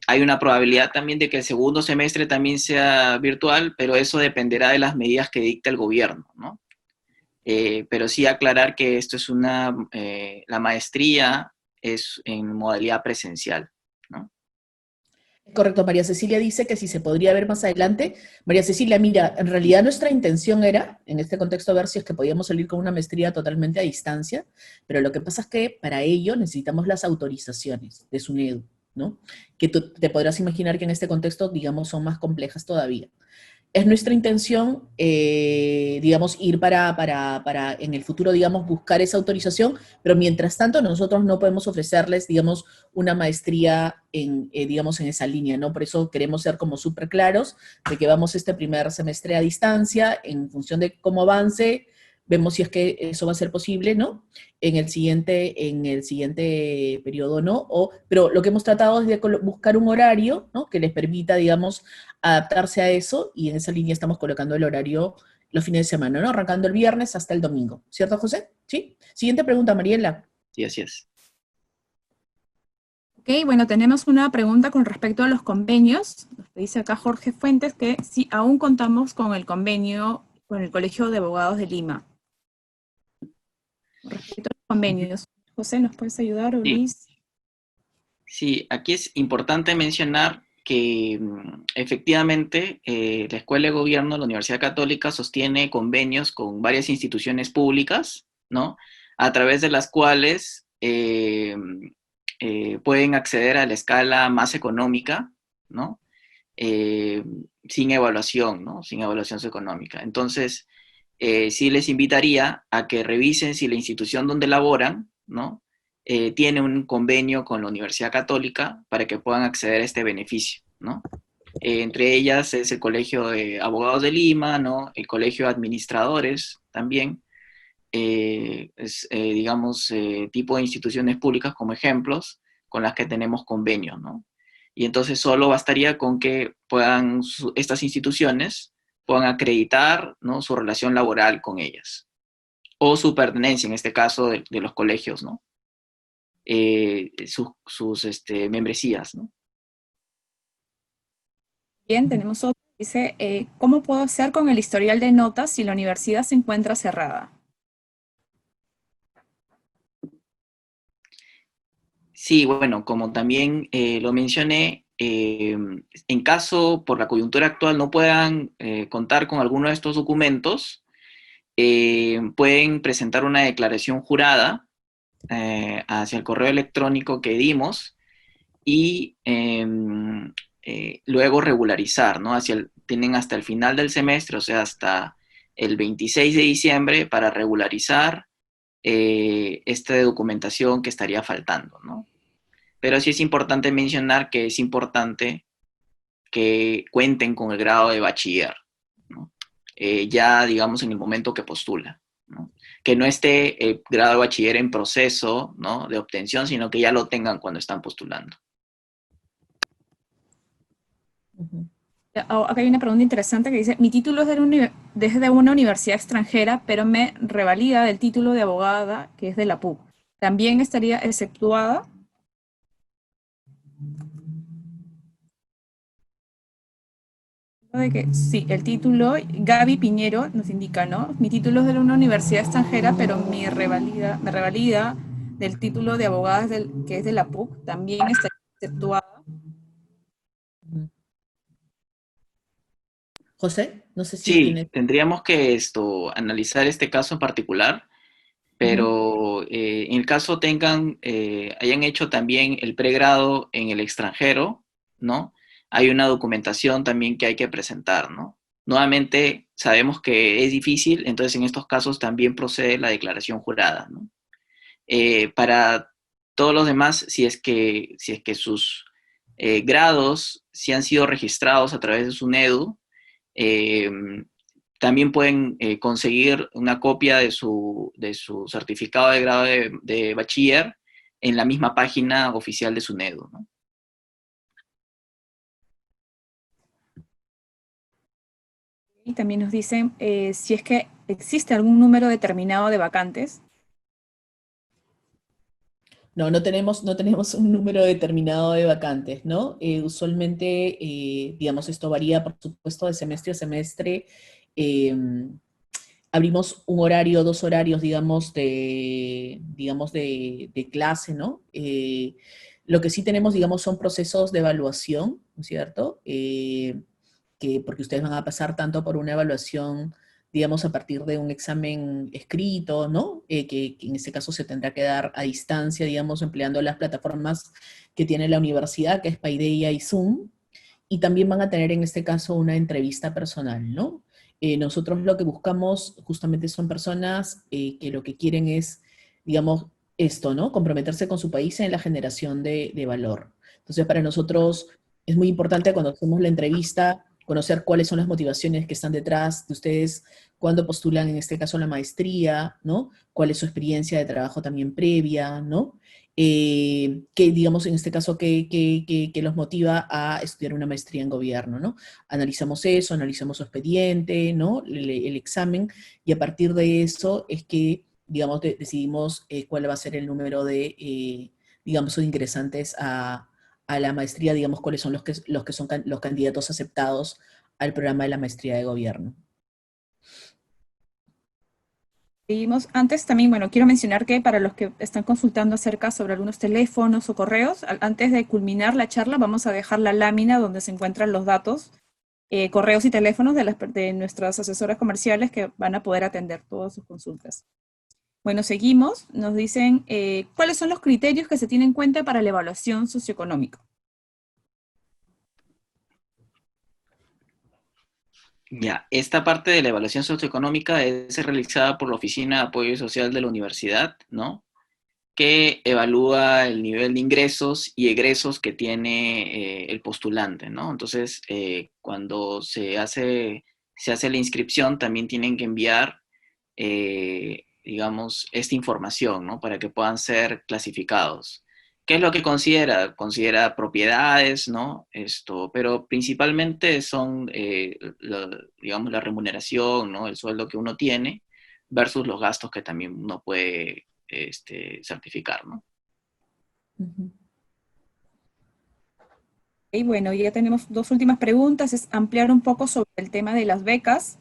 H: hay una probabilidad también de que el segundo semestre también sea virtual, pero eso dependerá de las medidas que dicta el gobierno, ¿no? Pero sí aclarar que esto es la maestría es en modalidad presencial, ¿no?
A: Correcto, María Cecilia dice que si se podría ver más adelante. María Cecilia, mira, en realidad nuestra intención era, en este contexto, ver si es que podíamos salir con una maestría totalmente a distancia, pero lo que pasa es que para ello necesitamos las autorizaciones de SUNEDU, ¿no? Que tú te podrás imaginar que en este contexto, digamos, son más complejas todavía. Es nuestra intención, digamos, ir para en el futuro, digamos, buscar esa autorización, pero mientras tanto nosotros no podemos ofrecerles, digamos, una maestría digamos, en esa línea, ¿no? Por eso queremos ser como súper claros de que vamos este primer semestre a distancia, en función de cómo avance, vemos si es que eso va a ser posible, ¿no? En el siguiente periodo, ¿no? Pero lo que hemos tratado es de buscar un horario, ¿no?, que les permita, digamos, adaptarse a eso, y en esa línea estamos colocando el horario los fines de semana, ¿no? Arrancando el viernes hasta el domingo. ¿Cierto, José? ¿Sí? Siguiente pregunta, Mariela.
H: Sí, así es.
I: Ok, bueno, tenemos una pregunta con respecto a los convenios. Nos dice acá Jorge Fuentes que si aún contamos con el convenio con el Colegio de Abogados de Lima. Con respecto a los convenios, José, ¿nos puedes ayudar, o Luis?
H: Sí, aquí es importante mencionar que efectivamente la Escuela de Gobierno, la Universidad Católica, sostiene convenios con varias instituciones públicas, ¿no?, a través de las cuales pueden acceder a la escala más económica, ¿no?, sin evaluación, ¿no?, sin evaluación socioeconómica. Entonces, sí les invitaría a que revisen si la institución donde laboran, ¿no?, tiene un convenio con la Universidad Católica para que puedan acceder a este beneficio, ¿no? Entre ellas es el Colegio de Abogados de Lima, ¿no?, el Colegio de Administradores también, digamos, tipo de instituciones públicas como ejemplos con las que tenemos convenios, ¿no? Y entonces solo bastaría con que estas instituciones puedan acreditar, ¿no?, su relación laboral con ellas, o su pertenencia, en este caso, de los colegios, ¿no?, sus membresías, ¿no?
I: Bien, tenemos otro. Dice, ¿cómo puedo hacer con el historial de notas si la universidad se encuentra cerrada?
H: Sí, bueno, como también lo mencioné, en caso por la coyuntura actual no puedan contar con alguno de estos documentos, pueden presentar una declaración jurada hacia el correo electrónico que dimos y luego regularizar, ¿no? Tienen hasta el final del semestre, o sea, hasta el 26 de diciembre para regularizar esta documentación que estaría faltando, ¿no? Pero sí es importante mencionar que es importante que cuenten con el grado de bachiller, ¿no? Ya, digamos, en el momento que postula, ¿no? Que no esté el grado de bachiller en proceso, ¿no?, de obtención, sino que ya lo tengan cuando están postulando.
I: Acá hay una pregunta interesante que dice, mi título es desde una universidad extranjera, pero me revalida del título de abogada que es de la PUC. ¿También estaría exceptuada? De que sí, el título, Gaby Piñero nos indica, ¿no? Mi título es de una universidad extranjera, pero me revalida del título de abogada que es de la PUC. ¿También estaría exceptuada?
A: José, no sé si
H: Sí,
A: tiene...
H: tendríamos que analizar este caso en particular, pero en el caso hayan hecho también el pregrado en el extranjero, ¿no?, hay una documentación también que hay que presentar, ¿no? Nuevamente, sabemos que es difícil, entonces en estos casos también procede la declaración jurada, ¿no? Para todos los demás, si es que sus grados sí han sido registrados a través de SUNEDU, también pueden conseguir una copia de su certificado de grado de bachiller en la misma página oficial de SUNEDU, ¿no?
I: Y también nos dicen si es que existe algún número determinado de vacantes.
A: No, no tenemos un número determinado de vacantes, ¿no? Usualmente, digamos, esto varía, por supuesto, de semestre a semestre. Abrimos un horario, 2 horarios, de clase, ¿no? Lo que sí tenemos, digamos, son procesos de evaluación, ¿no es cierto? Porque ustedes van a pasar tanto por una evaluación, digamos, a partir de un examen escrito, ¿no? Que en este caso se tendrá que dar a distancia, digamos, empleando las plataformas que tiene la universidad, que es Paideia y Zoom, y también van a tener en este caso una entrevista personal, ¿no? Nosotros lo que buscamos justamente son personas que lo que quieren es, digamos, esto, ¿no? Comprometerse con su país en la generación de valor. Entonces, para nosotros es muy importante cuando hacemos la entrevista conocer cuáles son las motivaciones que están detrás de ustedes cuando postulan, en este caso, la maestría, ¿no? Cuál es su experiencia de trabajo también previa, ¿no? Que digamos en este caso que los motiva a estudiar una maestría en gobierno, ¿no? Analizamos eso, analizamos su expediente, ¿no? El examen, y a partir de eso es que, digamos, decidimos cuál va a ser el número de, digamos, de ingresantes a la maestría, digamos, cuáles son los que son los candidatos aceptados al programa de la maestría de gobierno.
I: Seguimos. Antes también, bueno, quiero mencionar que para los que están consultando acerca sobre algunos teléfonos o correos, antes de culminar la charla vamos a dejar la lámina donde se encuentran los datos, correos y teléfonos de nuestras asesoras comerciales que van a poder atender todas sus consultas. Bueno, seguimos. Nos dicen cuáles son los criterios que se tienen en cuenta para la evaluación socioeconómica.
H: Ya, esta parte de la evaluación socioeconómica es realizada por la Oficina de Apoyo Social de la Universidad, ¿no? Que evalúa el nivel de ingresos y egresos que tiene el postulante, ¿no? Entonces, cuando se hace la inscripción, también tienen que enviar, digamos, esta información, ¿no? Para que puedan ser clasificados. ¿Qué es lo que considera? Considera propiedades, ¿no? Pero principalmente son, digamos, la remuneración, ¿no? El sueldo que uno tiene versus los gastos que también uno puede certificar, ¿no?
I: Y bueno, ya tenemos 2 últimas preguntas, es ampliar un poco sobre el tema de las becas.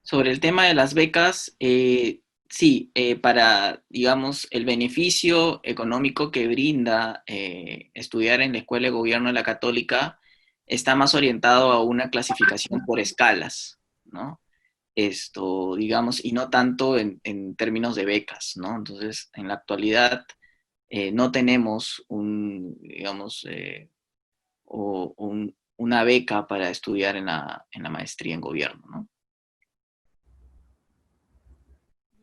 H: Sobre el tema de las becas, sí, para, digamos, el beneficio económico que brinda estudiar en la Escuela de Gobierno de la Católica está más orientado a una clasificación por escalas, ¿no? Digamos, y no tanto en términos de becas, ¿no? Entonces, en la actualidad no tenemos digamos, una beca para estudiar en la maestría en gobierno, ¿no?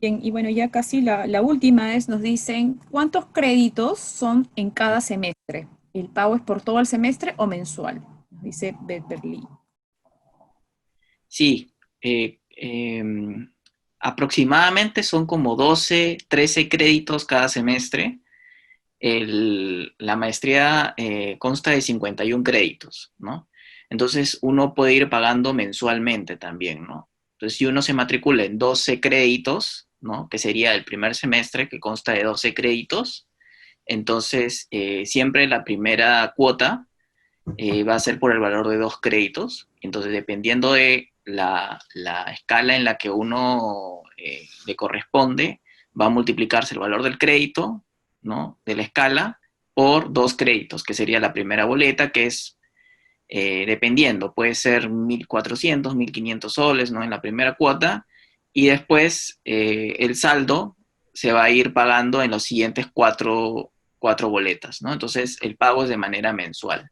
I: Bien, y bueno, ya casi la última es, nos dicen, ¿cuántos créditos son en cada semestre? ¿El pago es por todo el semestre o mensual? Nos dice Betterly.
H: Sí, aproximadamente son como 12, 13 créditos cada semestre. La maestría consta de 51 créditos, ¿no? Entonces uno puede ir pagando mensualmente también, ¿no? Entonces si uno se matricula en 12 créditos, ¿no? Que sería el primer semestre que consta de 12 créditos, entonces siempre la primera cuota va a ser por el valor de 2 créditos. Entonces dependiendo de la escala en la que uno le corresponde, va a multiplicarse el valor del crédito, ¿no? De la escala por 2 créditos, que sería la primera boleta, que es, dependiendo, puede ser 1.400, 1.500 soles, ¿no? En la primera cuota, y después el saldo se va a ir pagando en los siguientes 4 boletas, ¿no? Entonces el pago es de manera mensual.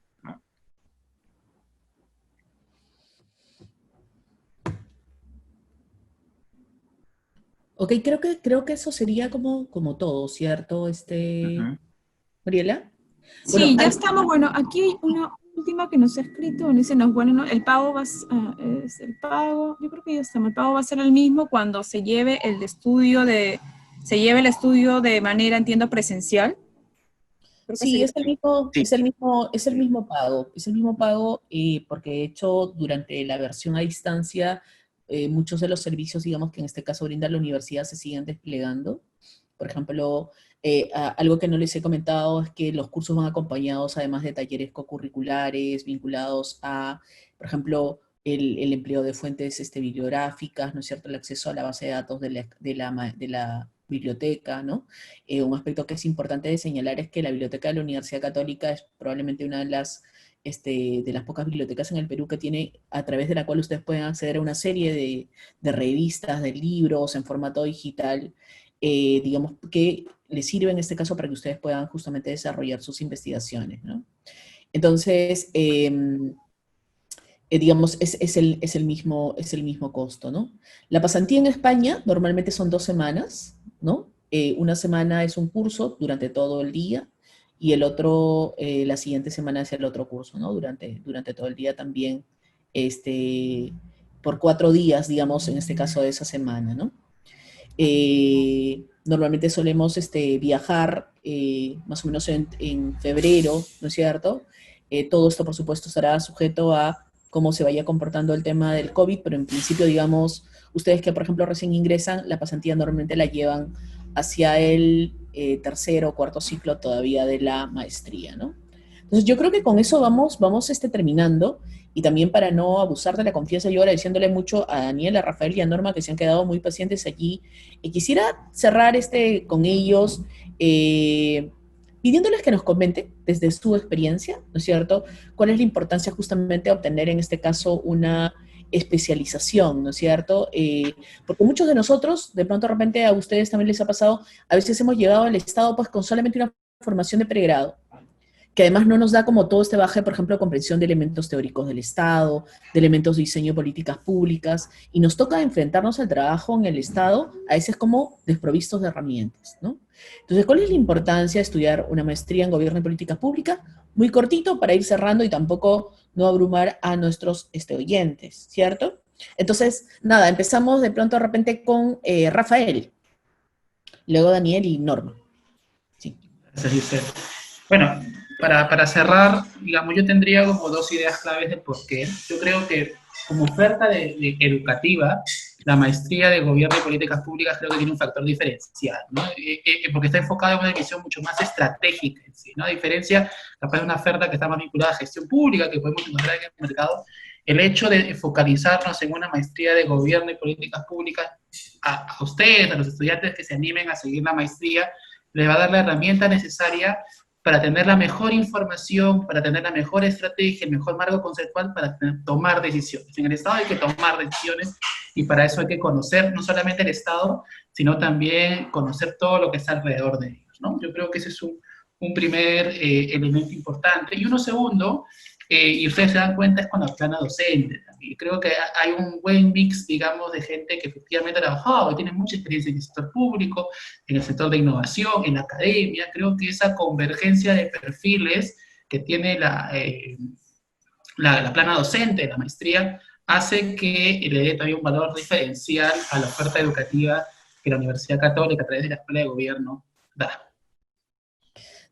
A: Ok, creo que eso sería como todo, ¿cierto? Mariela.
I: Sí,
A: Bueno,
I: ya estamos. Bueno, aquí hay una última que nos ha escrito, bueno, dice, no, bueno, no, el pago es el pago, yo creo que ya estamos, el pago va a ser el mismo cuando se lleve el estudio de manera, entiendo, presencial. Creo que
A: Sí,
I: sería-
A: es el mismo,
H: Sí.
A: es el mismo pago, porque de hecho durante la versión a distancia muchos de los servicios, digamos que en este caso brinda la universidad, se siguen desplegando. Por ejemplo, algo que no les he comentado es que los cursos van acompañados además de talleres cocurriculares vinculados a, por ejemplo, el empleo de fuentes bibliográficas, ¿no es cierto? El acceso a la base de datos de la biblioteca, ¿no? Un aspecto que es importante de señalar es que la Biblioteca de la Universidad Católica es probablemente una de las pocas bibliotecas en el Perú que tiene, a través de la cual ustedes pueden acceder a una serie de revistas, de libros en formato digital, digamos, que les sirve en este caso para que ustedes puedan justamente desarrollar sus investigaciones, ¿no? Entonces, digamos, es el mismo costo, ¿no? La pasantía en España normalmente son 2 semanas, ¿no? Una semana es un curso durante todo el día y el otro, la siguiente semana es el otro curso, ¿no? Durante todo el día también, por 4 días, digamos, en este caso de esa semana, ¿no? Normalmente solemos viajar más o menos en febrero, ¿no es cierto? Todo esto, por supuesto, estará sujeto a cómo se vaya comportando el tema del COVID, pero en principio, digamos, ustedes que, por ejemplo, recién ingresan, la pasantía normalmente la llevan hacia el tercer o cuarto ciclo todavía de la maestría, ¿no? Entonces, yo creo que con eso vamos terminando, y también para no abusar de la confianza, yo agradeciéndole mucho a Daniel, a Rafael y a Norma, que se han quedado muy pacientes allí, y quisiera cerrar con ellos, pidiéndoles que nos comenten desde su experiencia, ¿no es cierto?, cuál es la importancia justamente de obtener en este caso una especialización, ¿no es cierto? Porque muchos de nosotros, de pronto de repente a ustedes también les ha pasado, a veces hemos llegado al Estado pues con solamente una formación de pregrado, que además no nos da como todo este baje, por ejemplo, comprensión de elementos teóricos del Estado, de elementos de diseño de políticas públicas, y nos toca enfrentarnos al trabajo en el Estado, a veces como desprovistos de herramientas, ¿no? Entonces, ¿cuál es la importancia de estudiar una maestría en gobierno y política pública? Muy cortito para ir cerrando y tampoco no abrumar a nuestros oyentes, ¿cierto? Entonces, nada, empezamos de pronto de repente con Rafael, luego Daniel y Norma. Sí.
D: Gracias, Giselle. Bueno, para cerrar, digamos, yo tendría como 2 ideas claves de por qué. Yo creo que como oferta educativa, la maestría de Gobierno y Políticas Públicas creo que tiene un factor diferencial, ¿no? Porque está enfocada en una visión mucho más estratégica en sí, ¿no? A diferencia, capaz de una oferta que está más vinculada a gestión pública, que podemos encontrar en el mercado, el hecho de focalizarnos en una maestría de Gobierno y Políticas Públicas, a ustedes, a los estudiantes que se animen a seguir la maestría, les va a dar la herramienta necesaria para tener la mejor información, para tener la mejor estrategia, el mejor marco conceptual para tomar decisiones. En el Estado hay que tomar decisiones y para eso hay que conocer no solamente el Estado, sino también conocer todo lo que está alrededor de ellos, ¿no? Yo creo que ese es un primer elemento importante. Y uno segundo, y ustedes se dan cuenta, es con la plana docente también. Creo que hay un buen mix, digamos, de gente que efectivamente ha trabajado, y tiene mucha experiencia en el sector público, en el sector de innovación, en la academia. Creo que esa convergencia de perfiles que tiene la plana docente, la maestría, hace que le dé también un valor diferencial a la oferta educativa que la Universidad Católica, a través de la Escuela de Gobierno, da.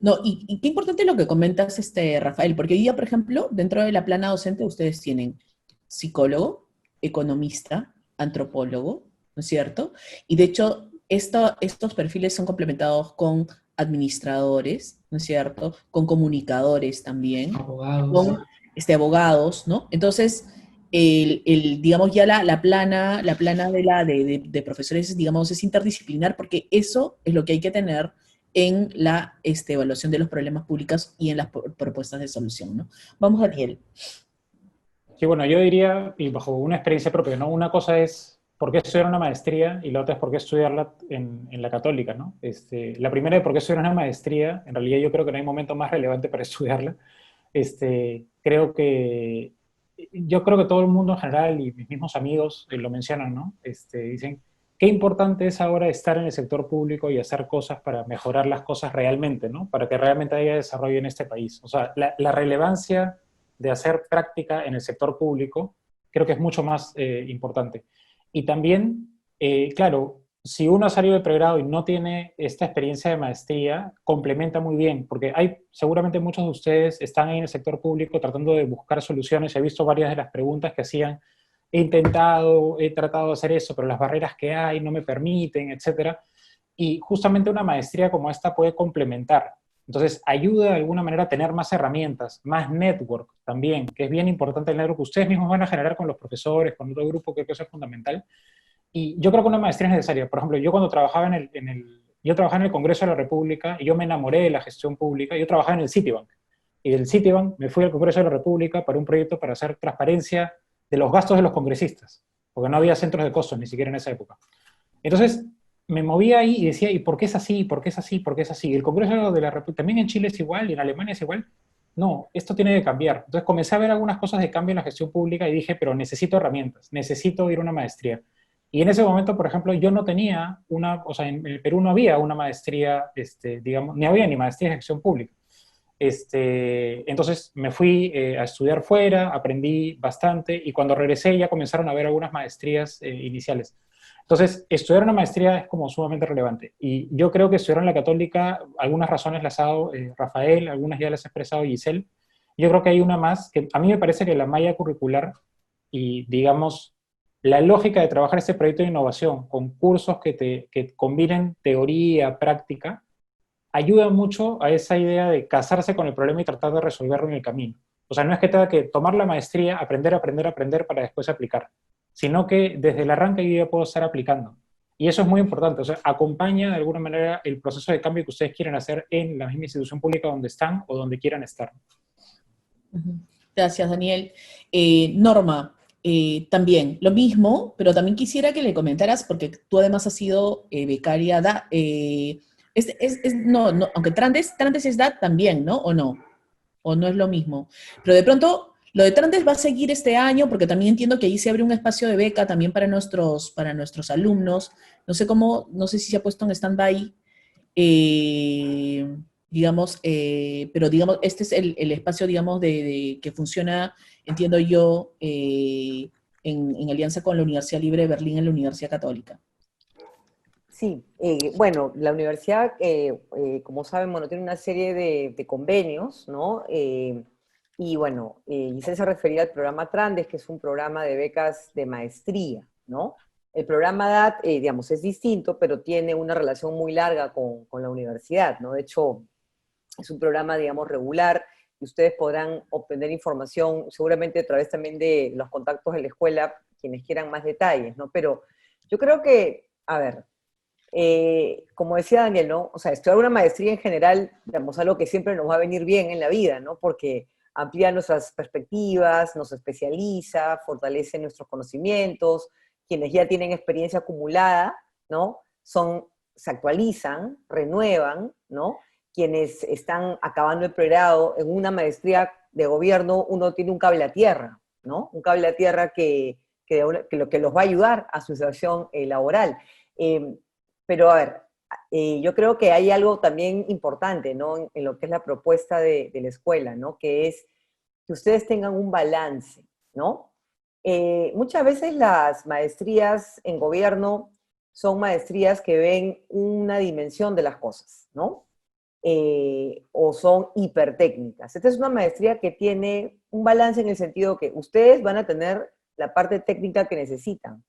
A: No, y qué importante lo que comentas, Rafael, porque hoy día, por ejemplo, dentro de la plana docente ustedes tienen psicólogo, economista, antropólogo, ¿no es cierto? Y de hecho, estos perfiles son complementados con administradores, ¿no es cierto? Con comunicadores también,
D: Abogados.
A: con abogados, ¿no? Entonces, digamos, ya la plana de profesores, digamos, es interdisciplinar, porque eso es lo que hay que tener en la evaluación de los problemas públicos y en las propuestas de solución, ¿no? Vamos, Daniel.
B: Sí, bueno, yo diría, y bajo una experiencia propia, ¿no? Una cosa es por qué estudiar una maestría y la otra es por qué estudiarla en la Católica, ¿no? La primera de por qué estudiar una maestría, en realidad yo creo que no hay momento más relevante para estudiarla. Yo creo que todo el mundo en general y mis mismos amigos lo mencionan, ¿no? Dicen, qué importante es ahora estar en el sector público y hacer cosas para mejorar las cosas realmente, ¿no? Para que realmente haya desarrollo en este país. O sea, la relevancia de hacer práctica en el sector público, creo que es mucho más importante. Y también, claro, si uno ha salido de pregrado y no tiene esta experiencia de maestría, complementa muy bien, porque seguramente muchos de ustedes están en el sector público tratando de buscar soluciones. He visto varias de las preguntas que hacían. He tratado de hacer eso, pero las barreras que hay no me permiten, etcétera. Y justamente una maestría como esta puede complementar. Entonces, ayuda de alguna manera a tener más herramientas, más network también, que es bien importante el network que ustedes mismos van a generar con los profesores, con otro grupo, creo que eso es fundamental. Y yo creo que una maestría es necesaria. Por ejemplo, yo cuando trabajaba yo trabajaba en el Congreso de la República y yo me enamoré de la gestión pública. Yo trabajaba en el Citibank. Y del Citibank me fui al Congreso de la República para un proyecto para hacer transparencia de los gastos de los congresistas, porque no había centros de costos ni siquiera en esa época. Entonces, me movía ahí y decía, ¿y por qué es así? ¿Por qué es así? ¿Por qué es así? El Congreso de la República, también en Chile es igual y en Alemania es igual. No, esto tiene que cambiar. Entonces comencé a ver algunas cosas de cambio en la gestión pública y dije, pero necesito herramientas, necesito ir a una maestría. Y en ese momento, por ejemplo, yo no tenía o sea, en el Perú no había una maestría, digamos, ni había ni maestría de gestión pública. Entonces me fui a estudiar fuera, aprendí bastante y cuando regresé ya comenzaron a haber algunas maestrías iniciales. Entonces, estudiar una maestría es como sumamente relevante. Y yo creo que estudiar en la Católica, algunas razones las ha dado Rafael, algunas ya las ha expresado Giselle. Yo creo que hay una más, que a mí me parece que la malla curricular y, digamos, la lógica de trabajar este proyecto de innovación con cursos que combinen teoría, práctica, ayuda mucho a esa idea de casarse con el problema y tratar de resolverlo en el camino. O sea, no es que tenga que tomar la maestría, aprender para después aplicar, sino que desde el arranque yo ya puedo estar aplicando. Y eso es muy importante, o sea, acompaña de alguna manera el proceso de cambio que ustedes quieren hacer en la misma institución pública donde están o donde quieran estar.
A: Gracias, Daniel. Norma, también lo mismo, pero también quisiera que le comentaras, porque tú además has sido becaria, aunque Trandes es DAT también, ¿no? ¿O no? ¿O no es lo mismo? Pero de pronto, lo de Trandes va a seguir este año, porque también entiendo que ahí se abre un espacio de beca también para nuestros alumnos. No sé si se ha puesto en stand-by, digamos, pero digamos, este es el espacio, digamos, que funciona, entiendo yo, en alianza con la Universidad Libre de Berlín en la Universidad Católica.
C: Sí, bueno, la universidad, como saben, bueno, tiene una serie de convenios, ¿no? Y bueno, Giselle se refería al programa Trandes, que es un programa de becas de maestría, ¿no? El programa DAT, digamos, es distinto, pero tiene una relación muy larga con la universidad, ¿no? De hecho, es un programa, digamos, regular, y ustedes podrán obtener información seguramente a través también de los contactos de la escuela, quienes quieran más detalles, ¿no? Pero yo creo que, a ver, como decía Daniel, ¿no? O sea, estudiar una maestría en general, digamos, algo que siempre nos va a venir bien en la vida, ¿no? Porque amplía nuestras perspectivas, nos especializa, fortalece nuestros conocimientos, quienes ya tienen experiencia acumulada, ¿no? Se actualizan, renuevan, ¿no? Quienes están acabando el pregrado en una maestría de gobierno, uno tiene un cable a tierra, ¿no? Un cable a tierra que los va a ayudar a su situación laboral. Pero a ver, yo creo que hay algo también importante, ¿no? En lo que es la propuesta de la escuela, ¿no? Que es que ustedes tengan un balance, ¿no? Muchas veces las maestrías en gobierno son maestrías que ven una dimensión de las cosas, ¿no? O son hipertécnicas. Esta es una maestría que tiene un balance en el sentido que ustedes van a tener la parte técnica que necesitan.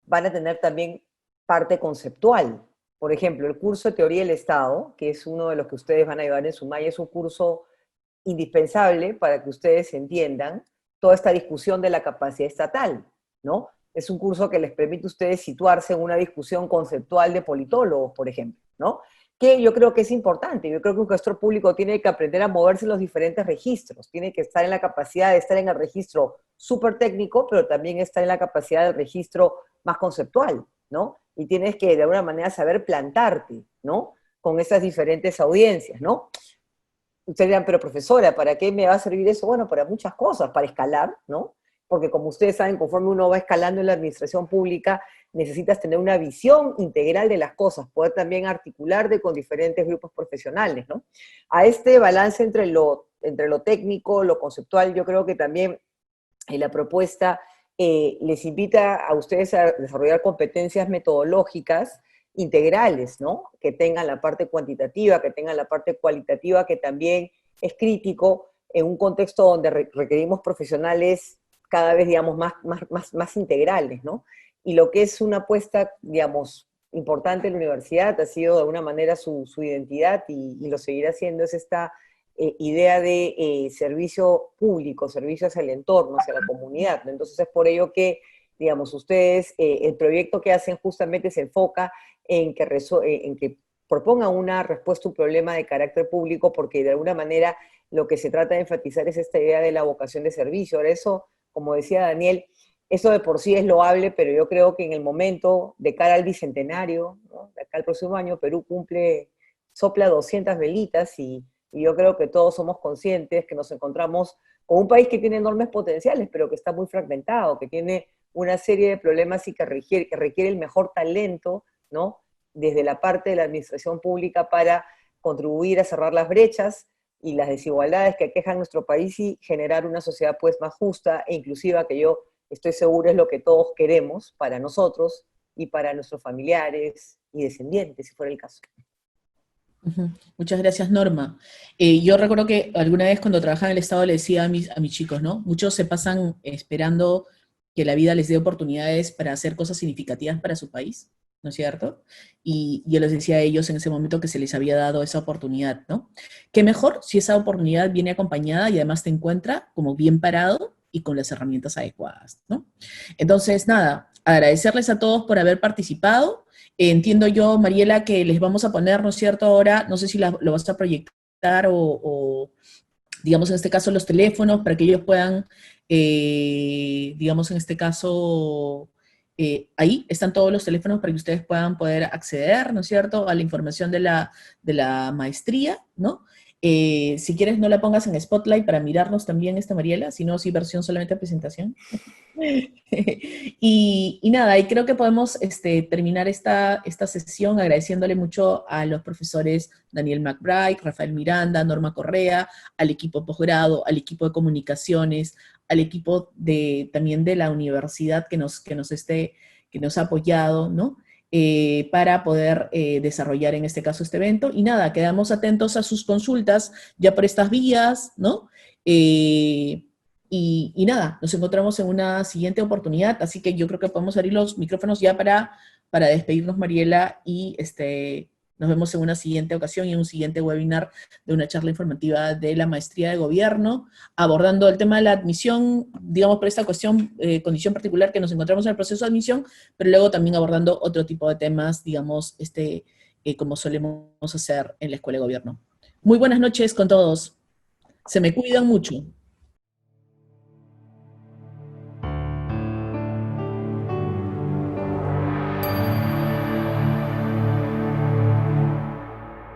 C: Van a tener también parte conceptual. Por ejemplo, el curso de Teoría del Estado, que es uno de los que ustedes van a llevar en su malla, es un curso indispensable para que ustedes entiendan toda esta discusión de la capacidad estatal, ¿no? Es un curso que les permite a ustedes situarse en una discusión conceptual de politólogos, por ejemplo, ¿no? Que yo creo que es importante. Yo creo que un gestor público tiene que aprender a moverse en los diferentes registros, tiene que estar en la capacidad de estar en el registro súper técnico, pero también estar en la capacidad del registro más conceptual, ¿no? Y tienes que de alguna manera saber plantarte, ¿no? Con esas diferentes audiencias, ¿no? Ustedes dirán, pero profesora, ¿para qué me va a servir eso? Bueno, para muchas cosas, para escalar, ¿no? porque como ustedes saben, conforme uno va escalando en la administración pública, necesitas tener una visión integral de las cosas, poder también articularte con diferentes grupos profesionales, ¿no? A este balance entre lo técnico, lo conceptual, yo creo que también la propuesta les invita a ustedes a desarrollar competencias metodológicas integrales, ¿no? Que tengan la parte cuantitativa, que tengan la parte cualitativa, que también es crítico en un contexto donde requerimos profesionales cada vez, digamos, más integrales, ¿no? Y lo que es una apuesta, digamos, importante en la universidad, ha sido de alguna manera su identidad y lo seguirá haciendo, es esta idea de servicio público, servicio hacia el entorno, hacia la comunidad, ¿no? Entonces es por ello que, digamos, ustedes, el proyecto que hacen justamente se enfoca en que propongan una respuesta a un problema de carácter público, porque de alguna manera lo que se trata de enfatizar es esta idea de la vocación de servicio. Ahora eso, como decía Daniel, eso de por sí es loable, pero yo creo que en el momento, de cara al bicentenario, ¿no? De acá al próximo año, Perú sopla 200 velitas y yo creo que todos somos conscientes que nos encontramos con un país que tiene enormes potenciales, pero que está muy fragmentado, que tiene una serie de problemas y que requiere el mejor talento, ¿no? Desde la parte de la administración pública para contribuir a cerrar las brechas y las desigualdades que aquejan nuestro país y generar una sociedad pues más justa e inclusiva, que yo estoy seguro es lo que todos queremos para nosotros y para nuestros familiares y descendientes, si fuera el caso.
A: Muchas gracias, Norma. Yo recuerdo que alguna vez cuando trabajaba en el Estado le decía a mis chicos, ¿no? Muchos se pasan esperando que la vida les dé oportunidades para hacer cosas significativas para su país, ¿no es cierto? Y yo les decía a ellos en ese momento que se les había dado esa oportunidad, ¿no? Qué mejor si esa oportunidad viene acompañada y además te encuentra como bien parado y con las herramientas adecuadas, ¿no? Entonces, nada, agradecerles a todos por haber participado. Entiendo yo, Mariela, que les vamos a poner, ¿no es cierto? Ahora, no sé si lo vas a proyectar o, digamos, en este caso, los teléfonos para que ellos puedan, digamos, en este caso, ahí están todos los teléfonos para que ustedes puedan poder acceder, ¿no es cierto?, a la información de la maestría, ¿no? Si quieres, no la pongas en Spotlight para mirarnos también, Mariela, sino sí versión solamente de presentación. y nada, y creo que podemos terminar esta sesión agradeciéndole mucho a los profesores Daniel McBride, Rafael Miranda, Norma Correa, al equipo posgrado, al equipo de comunicaciones, al equipo también de la universidad que nos ha apoyado, ¿no? Para poder desarrollar en este caso este evento. Y nada, quedamos atentos a sus consultas ya por estas vías, ¿no? Y nada, nos encontramos en una siguiente oportunidad, así que yo creo que podemos abrir los micrófonos ya para despedirnos, Mariela, y nos vemos en una siguiente ocasión y en un siguiente webinar de una charla informativa de la Maestría de Gobierno, abordando el tema de la admisión, digamos, por esta condición particular que nos encontramos en el proceso de admisión, pero luego también abordando otro tipo de temas, digamos, como solemos hacer en la Escuela de Gobierno. Muy buenas noches con todos. Se me cuidan mucho.